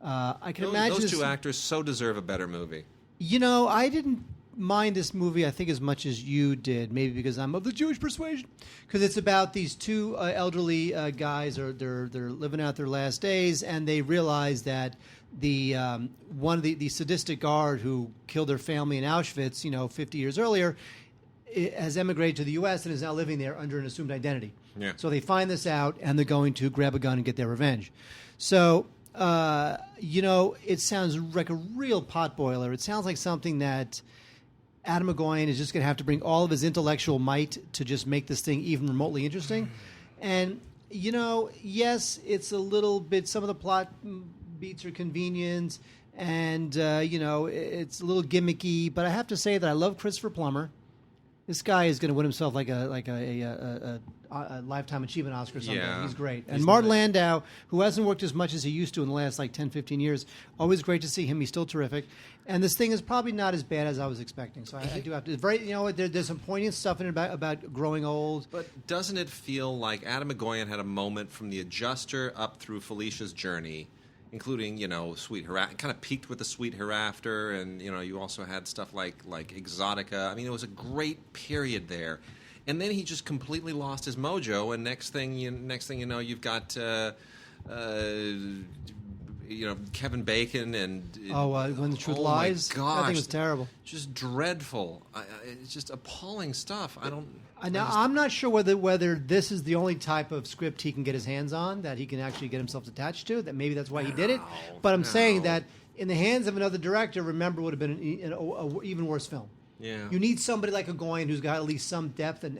S2: I can imagine
S1: those two actors so deserve a better movie.
S2: I didn't mind this movie, I think, as much as you did, maybe because I'm of the Jewish persuasion, because it's about these two elderly guys, they're living out their last days, and they realize that the sadistic guard who killed their family in Auschwitz 50 years earlier has emigrated to the U.S. and is now living there under an assumed identity.
S1: Yeah.
S2: So they find this out, and they're going to grab a gun and get their revenge. So it sounds like a real potboiler. It sounds like something that Adam McGoyan is just going to have to bring all of his intellectual might to just make this thing even remotely interesting. And, yes, it's a little bit, some of the plot beats are convenient, and, it's a little gimmicky, but I have to say that I love Christopher Plummer. This guy is going to win himself like a Lifetime Achievement Oscar or something.
S1: Yeah.
S2: He's great. And Martin Landau, who hasn't worked as much as he used to in the last 10, 15 years, always great to see him. He's still terrific. And this thing is probably not as bad as I was expecting. So I do have to. There's some poignant stuff in it about growing old.
S1: But doesn't it feel like Adam McGoyan had a moment from The Adjuster up through Felicia's Journey, including, Sweet Hereafter, kind of peaked with the Sweet Hereafter, and, you also had stuff like Exotica. I mean, it was a great period there. And then he just completely lost his mojo, and next thing you know, you've got Kevin Bacon and
S2: When the Truth Lies.
S1: My gosh,
S2: I think it was terrible.
S1: Just dreadful. It's just appalling stuff.
S2: I'm not sure whether this is the only type of script he can get his hands on that he can actually get himself attached to. That maybe that's why he did it. But I'm saying that in the hands of another director, Remember would have been an even worse film.
S1: Yeah.
S2: You need somebody like Goyan who's got at least some depth and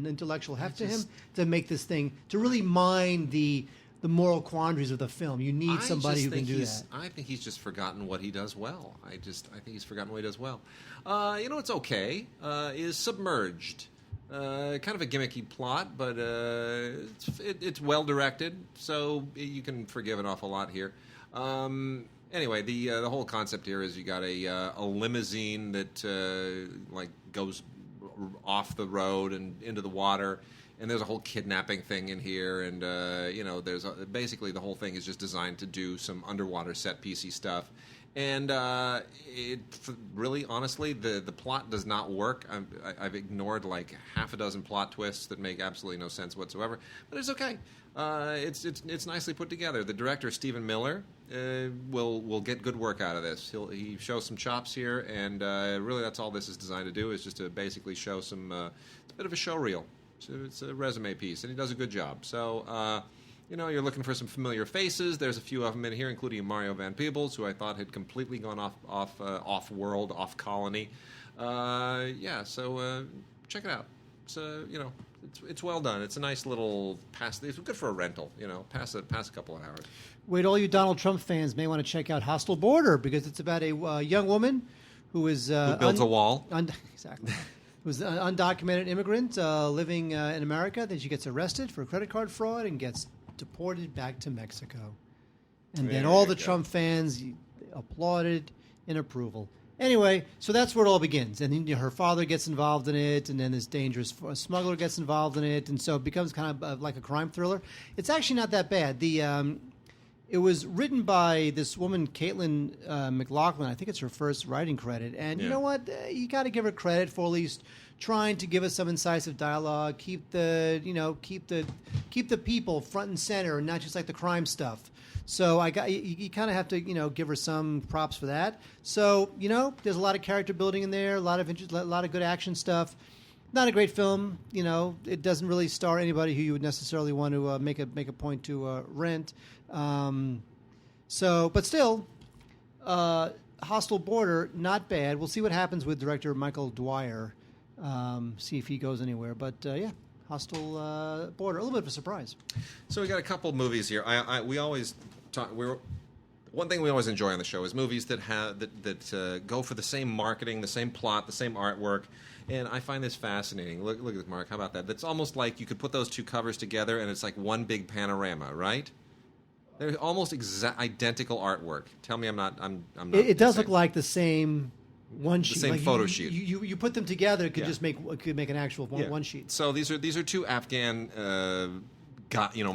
S2: intellectual heft to him to make this thing, to really mine the moral quandaries of the film. You need somebody who can do that.
S1: I think he's just forgotten what he does well. I think he's forgotten what he does well. It's okay. Is Submerged. Kind of a gimmicky plot, but it's well directed, so you can forgive an awful lot here. Anyway, the whole concept here is you got a limousine that goes off the road and into the water, and there's a whole kidnapping thing in here, and basically the whole thing is just designed to do some underwater set piecey stuff. And really, honestly, the plot does not work. I've ignored half a dozen plot twists that make absolutely no sense whatsoever, but it's okay. It's nicely put together. The director, Stephen Miller, will get good work out of this. He shows some chops here, and really that's all this is designed to do, is just to basically show some. It's a bit of a show reel. So it's a resume piece, and he does a good job. So. You're looking for some familiar faces. There's a few of them in here, including Mario Van Peebles, who I thought had completely gone off world, off colony. So check it out. It's well done. It's a nice little pass. It's good for a rental. Pass a couple of hours.
S2: Wait, all you Donald Trump fans may want to check out Hostile Border, because it's about a young woman who is
S1: who builds a wall.
S2: Exactly. who's an undocumented immigrant living in America. Then she gets arrested for credit card fraud and gets deported back to Mexico. And then all the Trump fans applauded in approval. Anyway, so that's where it all begins. And then her father gets involved in it, and then this dangerous smuggler gets involved in it, and so it becomes kind of like a crime thriller. It's actually not that bad. It was written by this woman, Caitlin McLaughlin. I think it's her first writing credit. And you know what? You got to give her credit for at least trying to give us some incisive dialogue, keep the people front and center, and not just like the crime stuff. So you kind of have to give her some props for that. So there's a lot of character building in there, a lot of good action stuff. Not a great film, It doesn't really star anybody who you would necessarily want to make a point to rent. But still, Hostile Border, not bad. We'll see what happens with director Michael Dwyer. See if he goes anywhere. But Hostile Border, a little bit of a surprise.
S1: So we got a couple movies here. We always talk. One thing we always enjoy on the show is movies that go for the same marketing, the same plot, the same artwork. And I find this fascinating. Look at this, Mark. How about that? That's almost like you could put those two covers together, and it's like one big panorama, right? They're almost identical artwork. Tell me I'm not.
S2: It does look like the same one sheet.
S1: The same photo sheet.
S2: You put them together, it could just make an actual one sheet.
S1: So these are two Afghan,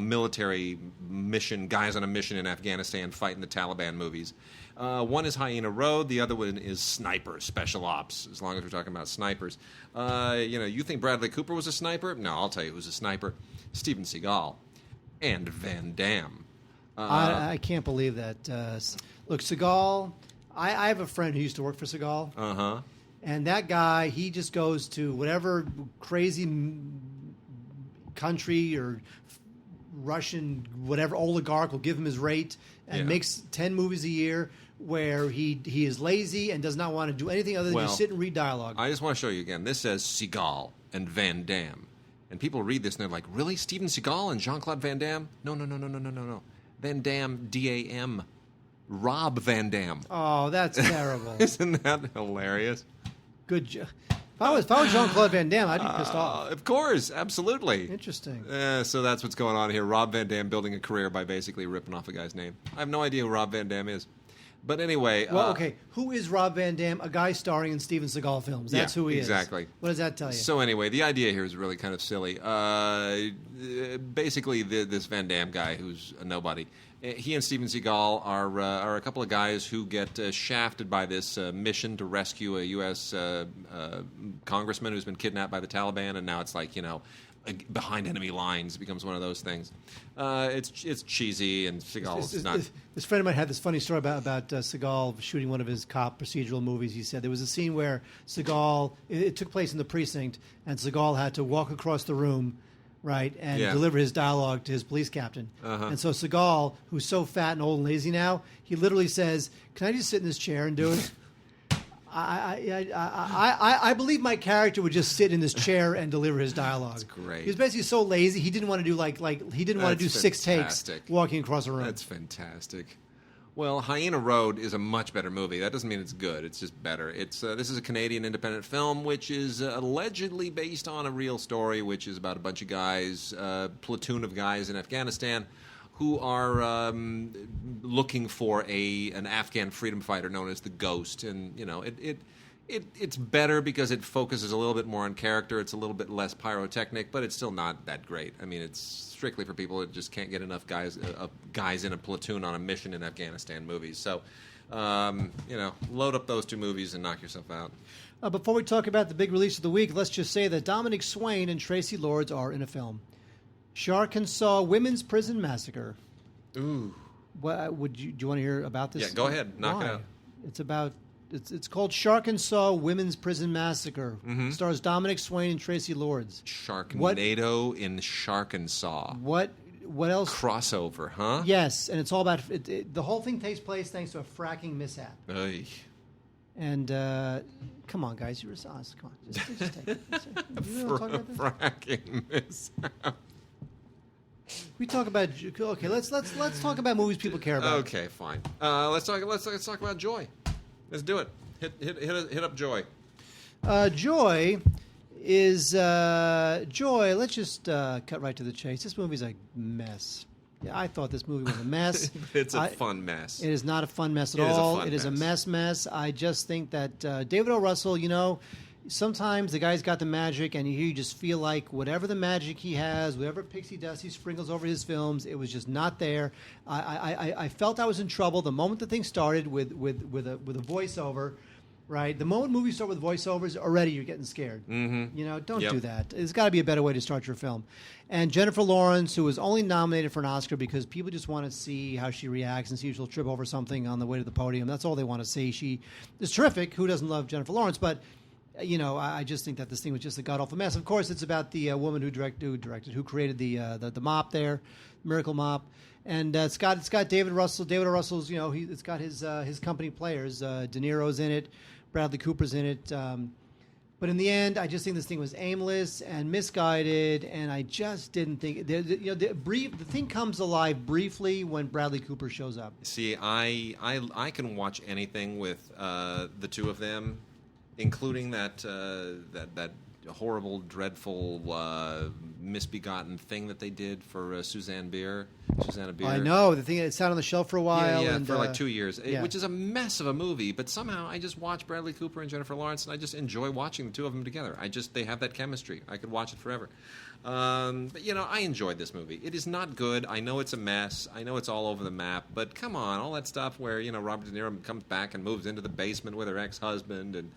S1: military mission guys on a mission in Afghanistan fighting the Taliban movies. One is Hyena Road. The other one is Sniper, Special Ops, as long as we're talking about snipers. You think Bradley Cooper was a sniper? No, I'll tell you who's a sniper. Steven Seagal and Van Damme.
S2: I can't believe that. Look, Seagal, I have a friend who used to work for Seagal.
S1: Uh-huh.
S2: And that guy, he just goes to whatever crazy country or Russian, whatever oligarch will give him his rate and makes 10 movies a year where he is lazy and does not want to do anything other than just sit and read dialogue.
S1: I just want to show you again. This says Seagal and Van Damme. And people read this and they're like, really? Steven Seagal and Jean-Claude Van Damme? No. Van Damme, D-A-M. Rob Van Dam.
S2: Oh, that's terrible.
S1: Isn't that hilarious?
S2: Good job. If I was Jean-Claude Van Damme, I'd be pissed off.
S1: Of course, absolutely.
S2: Interesting.
S1: So that's what's going on here. Rob Van Dam building a career by basically ripping off a guy's name. I have no idea who Rob Van Dam is. But anyway...
S2: Well, okay. Who is Rob Van Dam? A guy starring in Steven Seagal films. That's who he is.
S1: Exactly.
S2: What does that tell you?
S1: So anyway, the idea here is really kind of silly. Basically, this Van Dam guy who's a nobody... He and Steven Seagal are a couple of guys who get shafted by this mission to rescue a U.S. Congressman who's been kidnapped by the Taliban, and now it's like, behind enemy lines. It becomes one of those things. It's cheesy, and Seagal's not...
S2: This friend of mine had this funny story about Seagal shooting one of his cop procedural movies. He said there was a scene where Seagal... It took place in the precinct, and Seagal had to walk across the room... Right, and deliver his dialogue to his police captain. Uh-huh. And so Seagal, who's so fat and old and lazy now, he literally says, "Can I just sit in this chair and do it?" I believe my character would just sit in this chair and deliver his dialogue.
S1: That's great.
S2: He was basically so lazy he didn't want to do he didn't want to do 6 takes walking across a room.
S1: That's fantastic. Well, Hyena Road is a much better movie. That doesn't mean it's good. It's just better. This is a Canadian independent film, which is allegedly based on a real story, which is about a bunch of guys, platoon of guys in Afghanistan, who are looking for an Afghan freedom fighter known as the Ghost. And it's better because it focuses a little bit more on character. It's a little bit less pyrotechnic, but it's still not that great. I mean, it's strictly for people that just can't get enough guys in a platoon on a mission in Afghanistan movies. So, load up those two movies and knock yourself out.
S2: Before we talk about the big release of the week, let's just say that Dominic Swain and Tracy Lords are in a film. Arkansas Women's Prison Massacre.
S1: Ooh.
S2: Do you want to hear about this?
S1: Yeah, go ahead. Knock it out.
S2: It's about... It's called Arkansas Women's Prison Massacre. Mm-hmm. It stars Dominic Swain and Tracy Lords.
S1: Sharknado in Arkansas.
S2: What else?
S1: Crossover, huh?
S2: Yes, and it's all about... the whole thing takes place thanks to a fracking mishap.
S1: Oy.
S2: And, come on, guys. You're us. Come on. Just take it. You
S1: know fracking mishap.
S2: We talk about... Okay, let's talk about movies people care about.
S1: Okay, fine. Let's talk about Joy. Let's do it. Hit up Joy.
S2: Joy is Joy. Let's just cut right to the chase. This movie's a mess. Yeah, I thought this movie was a mess.
S1: It's a fun mess.
S2: It is not a fun mess at
S1: It is a
S2: all.
S1: fun
S2: It is a
S1: mess.
S2: mess. I just think that David O. Russell, sometimes the guy's got the magic, and you just feel like whatever the magic he has, whatever pixie dust he sprinkles over his films, it was just not there. I felt I was in trouble the moment the thing started with a voiceover. Right, the moment movies start with voiceovers, already you're getting scared.
S1: Mm-hmm.
S2: Don't
S1: Yep.
S2: do that. There's got to be a better way to start your film. And Jennifer Lawrence, who was only nominated for an Oscar because people just want to see how she reacts and see if she'll trip over something on the way to the podium. That's all they want to see. She is terrific. Who doesn't love Jennifer Lawrence? But I just think that this thing was just a god awful mess. Of course, it's about the woman who created the mop there, Miracle Mop. And it's got David Russell. David O. Russell's, it's got his company players. De Niro's in it. Bradley Cooper's in it. But in the end, I just think this thing was aimless and misguided, and I just didn't think the thing comes alive briefly when Bradley Cooper shows up.
S1: See, I can watch anything with the two of them, including that horrible, dreadful, misbegotten thing that they did for Susanna Bier.
S2: I know, the thing that sat on the shelf for a while.
S1: Yeah,
S2: and,
S1: for like 2 years,
S2: yeah.
S1: which is a mess of a movie. But somehow I just watch Bradley Cooper and Jennifer Lawrence, and I just enjoy watching the two of them together. They have that chemistry. I could watch it forever. But I enjoyed this movie. It is not good. I know it's a mess. I know it's all over the map. But come on, all that stuff where Robert De Niro comes back and moves into the basement with her ex-husband, and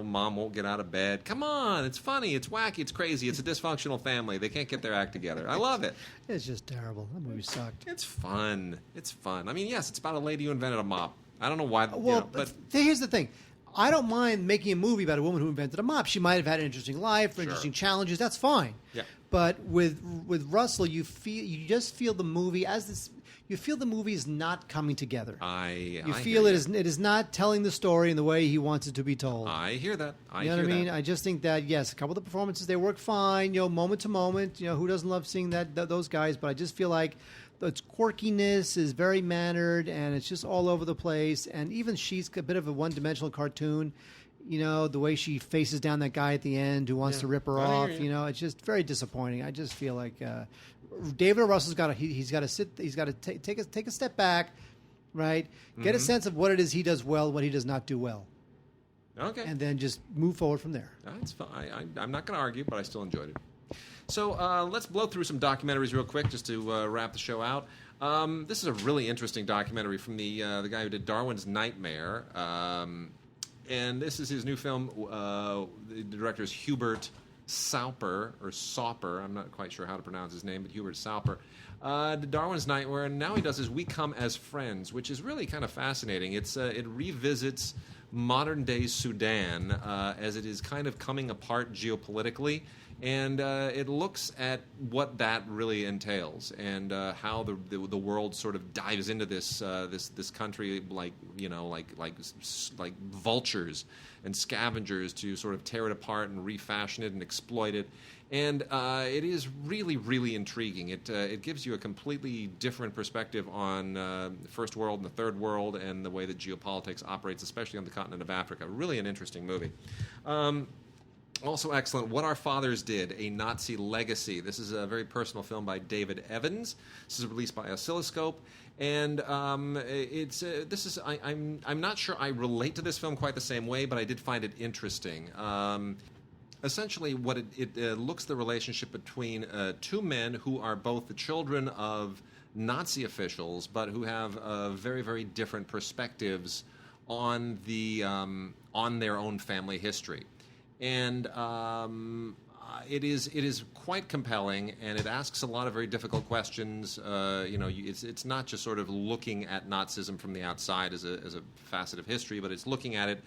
S1: mom won't get out of bed. Come on, it's funny, it's wacky, it's crazy, it's a dysfunctional family. They can't get their act together. I love it.
S2: It's just terrible. That movie sucked.
S1: It's fun. It's fun. I mean, yes, it's about a lady who invented a mop. I don't know why.
S2: Well,
S1: but
S2: here's the thing. I don't mind making a movie about a woman who invented a mop. She might have had an interesting life, or interesting challenges. That's fine.
S1: Yeah.
S2: But with Russell, you just feel the movie you feel the movie is not coming together. You feel it is not telling the story in the way he wants it to be told.
S1: I hear that.
S2: You know what I mean? I just think that, yes, a couple of the performances, they work fine, moment to moment. Who doesn't love seeing those guys? But I just feel like its quirkiness is very mannered, and it's just all over the place. And even she's a bit of a one-dimensional cartoon. The way she faces down that guy at the end who wants to rip her off. It's just very disappointing. I just feel like David O. Russell's got to take a step back, right? Get a sense of what it is he does well, what he does not do well.
S1: Okay.
S2: And then just move forward from there.
S1: That's fine. I'm not going to argue, but I still enjoyed it. So let's blow through some documentaries real quick just to wrap the show out. This is a really interesting documentary from the guy who did Darwin's Nightmare. And this is his new film. The director is Hubert Sauper, or Sauper. I'm not quite sure how to pronounce his name, but Hubert Sauper. Darwin's Nightmare, and now he does his We Come as Friends, which is really kind of fascinating. It revisits modern-day Sudan as it is kind of coming apart geopolitically, and it looks at what that really entails and how the world sort of dives into this country like vultures and scavengers to sort of tear it apart and refashion it and exploit it. And it is really, really intriguing. It gives you a completely different perspective on the First World and the Third World and the way that geopolitics operates, especially on the continent of Africa. Really an interesting movie. Also excellent, What Our Fathers Did, A Nazi Legacy. This is a very personal film by David Evans. This is released by Oscilloscope. And I'm not sure I relate to this film quite the same way, but I did find it interesting. Essentially, what it looks at the relationship between two men who are both the children of Nazi officials, but who have very, very different perspectives on their own family history. And it is quite compelling, and it asks a lot of very difficult questions. It's not just sort of looking at Nazism from the outside as a facet of history, but it's looking at it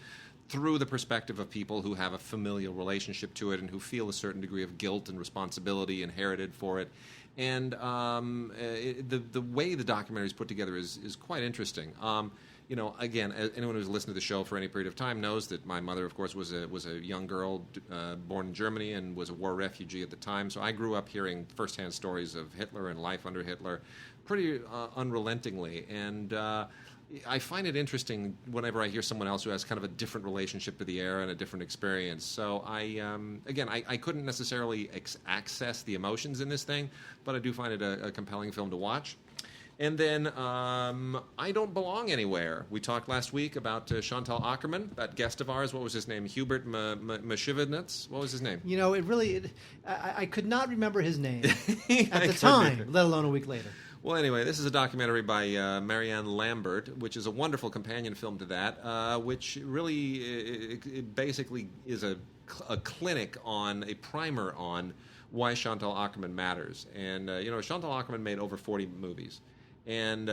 S1: through the perspective of people who have a familial relationship to it and who feel a certain degree of guilt and responsibility inherited for it. And the way the documentary is put together is quite interesting. Again, anyone who's listened to the show for any period of time knows that my mother, of course, was a young girl born in Germany and was a war refugee at the time. So I grew up hearing firsthand stories of Hitler and life under Hitler pretty unrelentingly. And I find it interesting whenever I hear someone else who has kind of a different relationship to the era and a different experience. So I couldn't necessarily access the emotions in this thing, but I do find it a compelling film to watch. And then I Don't Belong Anywhere. We talked last week about Chantal Akerman, that guest of ours. What was his name? Hubert Mashivitz? What was his name?
S2: I could not remember his name at the time, let alone a week later.
S1: Well, anyway, this is a documentary by Marianne Lambert, which is a wonderful companion film to that, which really it basically is a clinic on, a primer on why Chantal Akerman matters. And, Chantal Akerman made over 40 movies. And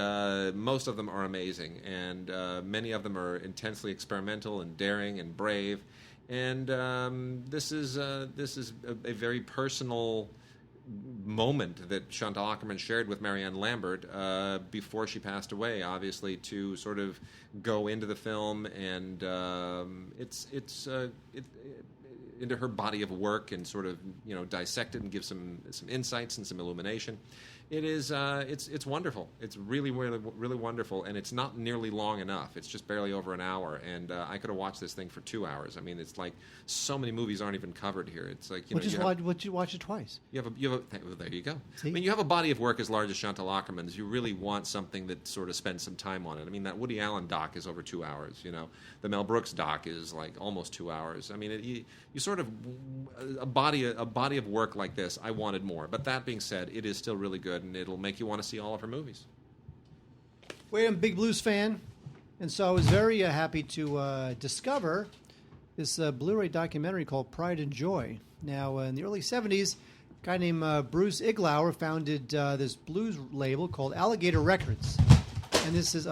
S1: most of them are amazing. And many of them are intensely experimental and daring and brave. And this is a very personal moment that Chantal Akerman shared with Marianne Lambert before she passed away, obviously, to sort of go into the film and into her body of work and sort of dissect it and give some insights and some illumination. It is it's wonderful. It's really, really, really wonderful, and it's not nearly long enough. It's just barely over an hour, and I could have watched this thing for 2 hours. I mean, it's like so many movies aren't even covered here. It's like
S2: Would you watch it twice?
S1: You have well, there you go.
S2: See?
S1: I mean, you have a body of work as large as Chantal Akerman's. You really want something that sort of spends some time on it. I mean, that Woody Allen doc is over 2 hours. The Mel Brooks doc is like almost 2 hours. I mean, you sort of a body of work like this. I wanted more, but that being said, it is still really good, and it'll make you want to see all of her movies.
S2: Well, I'm a big blues fan, and so I was very happy to discover this Blu-ray documentary called Pride and Joy. Now, in the early 70s, a guy named Bruce Iglauer founded this blues label called Alligator Records. And this is,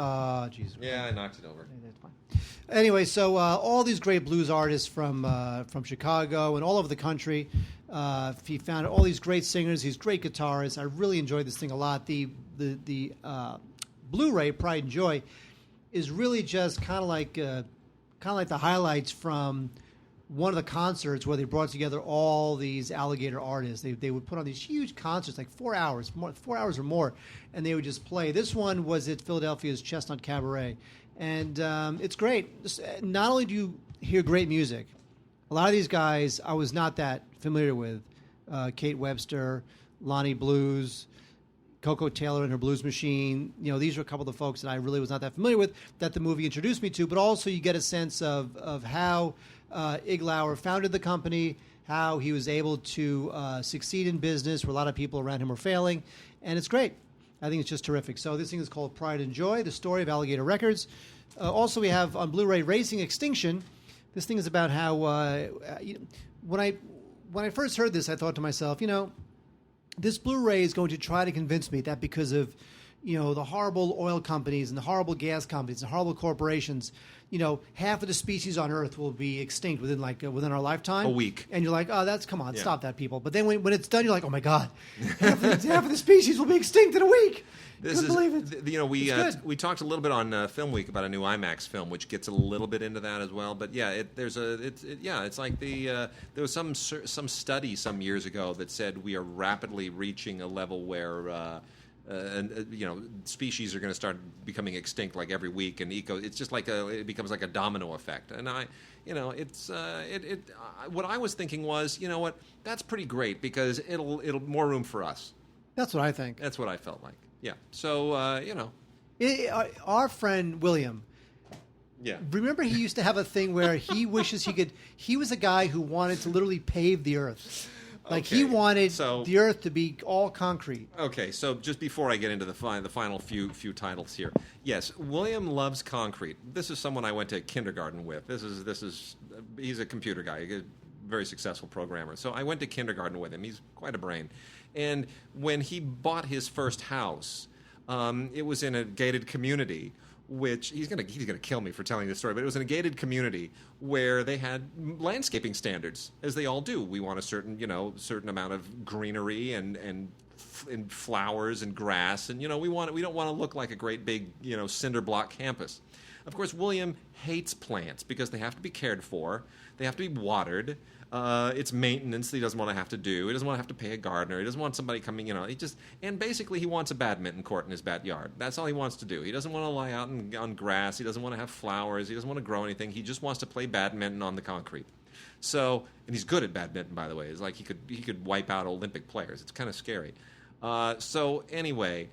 S2: geez.
S1: Yeah, I knocked it over.
S2: That's fine. Anyway, so all these great blues artists from Chicago and all over the country. He found all these great singers, these great guitarists. I really enjoyed this thing a lot. The Blu-ray Pride and Joy is really just kind of like the highlights from one of the concerts where they brought together all these Alligator artists. They would put on these huge concerts, like 4 hours or more, and they would just play. This one was at Philadelphia's Chestnut Cabaret, and it's great. Not only do you hear great music, a lot of these guys I was not that familiar with. Kate Webster, Lonnie Blues, Coco Taylor and her Blues Machine. These are a couple of the folks that I really was not that familiar with that the movie introduced me to, but also you get a sense of how Iglauer founded the company, how he was able to succeed in business where a lot of people around him were failing, and it's great. I think it's just terrific. So this thing is called Pride and Joy, the story of Alligator Records. Also, we have on Blu-ray Racing Extinction. This thing is about how when I first heard this, I thought to myself, this Blu-ray is going to try to convince me that because of the horrible oil companies and the horrible gas companies and horrible corporations, half of the species on Earth will be extinct within our lifetime.
S1: A week.
S2: And you're like, oh, stop that, people. But then when it's done, you're like, oh my God, half of the species will be extinct in a week. Couldn't believe it.
S1: We talked a little bit on Film Week about a new IMAX film, which gets a little bit into that as well. But yeah, it's like there was some study some years ago that said we are rapidly reaching a level where species are going to start becoming extinct like every week, and it's just like it becomes like a domino effect. And what I was thinking was, that's pretty great because it'll more room for us.
S2: That's what I think.
S1: That's what I felt like. Yeah. So
S2: our friend William.
S1: Yeah.
S2: Remember, he used to have a thing where he wishes he could. He was a guy who wanted to literally pave the earth. Like he wanted the earth to be all concrete.
S1: Okay, so just before I get into the final few titles here, yes, William loves concrete. This is someone I went to kindergarten with. He's a computer guy, a very successful programmer. So I went to kindergarten with him. He's quite a brain. And when he bought his first house, it was in a gated community. Which he's gonna kill me for telling this story, but it was in a gated community where they had landscaping standards, as they all do. We want a certain amount of greenery and flowers and grass, and we don't want to look like a great big cinder block campus. Of course, William hates plants because they have to be cared for, they have to be watered. It's maintenance that he doesn't want to have to do. He doesn't want to have to pay a gardener. He doesn't want somebody coming, and basically he wants a badminton court in his backyard. That's all he wants to do. He doesn't want to lie out on grass. He doesn't want to have flowers. He doesn't want to grow anything. He just wants to play badminton on the concrete. So, and he's good at badminton, by the way. It's like he could wipe out Olympic players. It's kind of scary. So anyway,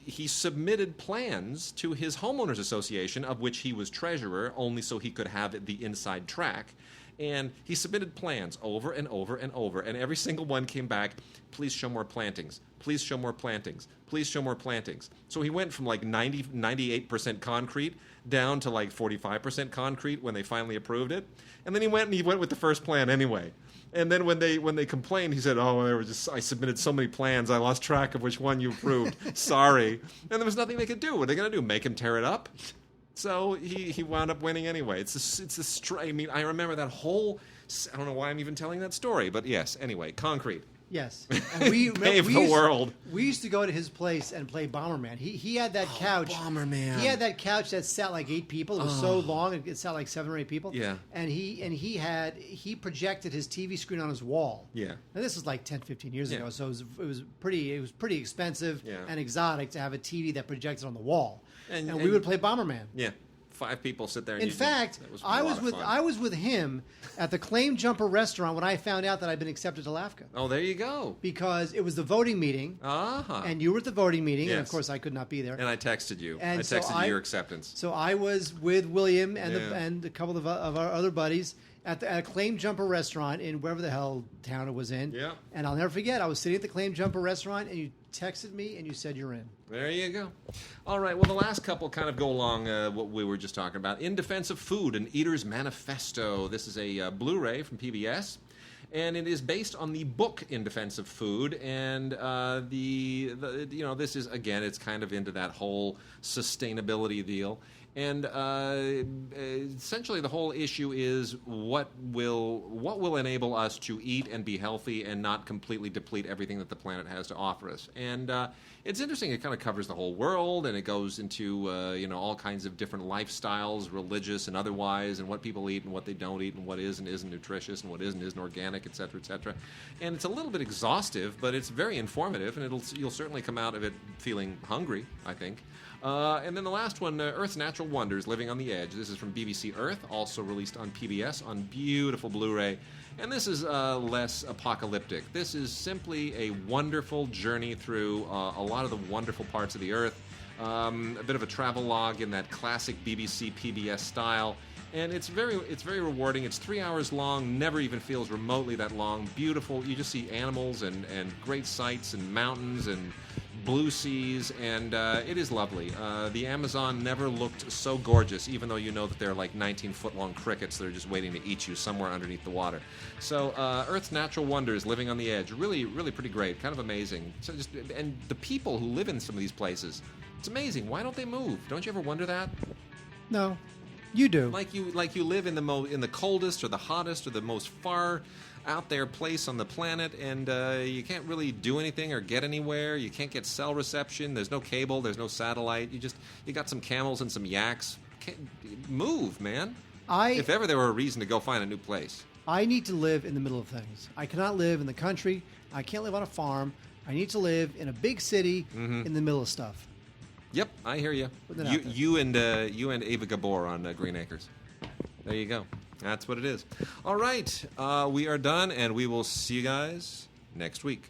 S1: he submitted plans to his homeowners association, of which he was treasurer, only so he could have the inside track. And he submitted plans over and over and over, and every single one came back, please show more plantings, please show more plantings, please show more plantings. So he went from like 98% concrete down to like 45% concrete when they finally approved it. And then he went with the first plan anyway. And then when they complained, he said, I submitted so many plans, I lost track of which one you approved. Sorry. And there was nothing they could do. What are they going to do, make him tear it up? So he wound up winning anyway. I mean, I remember that whole. I don't know why I'm even telling that story, but yes. Anyway, concrete.
S2: Yes, and we
S1: paved the world.
S2: We used to go to his place and play Bomberman. He had that couch.
S1: Bomberman.
S2: He had that couch that sat like 8 people. It was so long it sat like 7 or 8 people.
S1: Yeah.
S2: And he projected his TV screen on his wall.
S1: Yeah.
S2: And this was like 10, 15 years ago, so it was pretty expensive and exotic to have a TV that projected on the wall. And we would play Bomberman.
S1: Yeah. 5 people sit there. And
S2: in fact, I was with him at the Claim Jumper restaurant when I found out that I'd been accepted to LAFCA.
S1: Oh, there you go.
S2: Because it was the voting meeting, and you were at the voting meeting, and of course I could not be there.
S1: And I texted you.
S2: And
S1: I texted you your acceptance.
S2: So I was with William and a couple of our other buddies at a Claim Jumper restaurant in wherever the hell town it was in.
S1: Yeah.
S2: And I'll never forget, I was sitting at the Claim Jumper restaurant, and you texted me and you said you're in.
S1: There you go. All right, well, the last couple kind of go along what we were just talking about. In Defense of Food, an Eater's Manifesto. This is a Blu-ray from PBS, and it is based on the book In Defense of Food. And this is, again, it's kind of into that whole sustainability deal. And essentially, the whole issue is what will enable us to eat and be healthy and not completely deplete everything that the planet has to offer us. And it's interesting. It kind of covers the whole world, and it goes into all kinds of different lifestyles, religious and otherwise, and what people eat and what they don't eat, and what is and isn't nutritious, and what isn't organic, et cetera, et cetera. And it's a little bit exhaustive, but it's very informative, and you'll certainly come out of it feeling hungry, I think. And then the last one, Earth's Natural Wonders, Living on the Edge. This is from BBC Earth, also released on PBS on beautiful Blu-ray. And this is less apocalyptic. This is simply a wonderful journey through a lot of the wonderful parts of the Earth. A bit of a travel log in that classic BBC PBS style. And it's very rewarding. It's 3 hours long, never even feels remotely that long. Beautiful. You just see animals and great sights and mountains and blue seas, and it is lovely. The Amazon never looked so gorgeous, even though you know that there are like 19-foot-long crickets that are just waiting to eat you somewhere underneath the water. So Earth's Natural Wonders, Living on the Edge, really, really pretty great, kind of amazing. So and the people who live in some of these places, it's amazing. Why don't they move? Don't you ever wonder that?
S2: No, you do.
S1: Like you live in the coldest or the hottest or the most far out there place on the planet, and you can't really do anything or get anywhere. You can't get cell reception. There's no cable. There's no satellite. You got some camels and some yaks. Move, man. If ever there were a reason to go find a new place.
S2: I need to live in the middle of things. I cannot live in the country. I can't live on a farm. I need to live in a big city in the middle of stuff.
S1: Yep, I hear you. You and Ava Gabor on Green Acres. There you go. That's what it is. All right, we are done, and we will see you guys next week.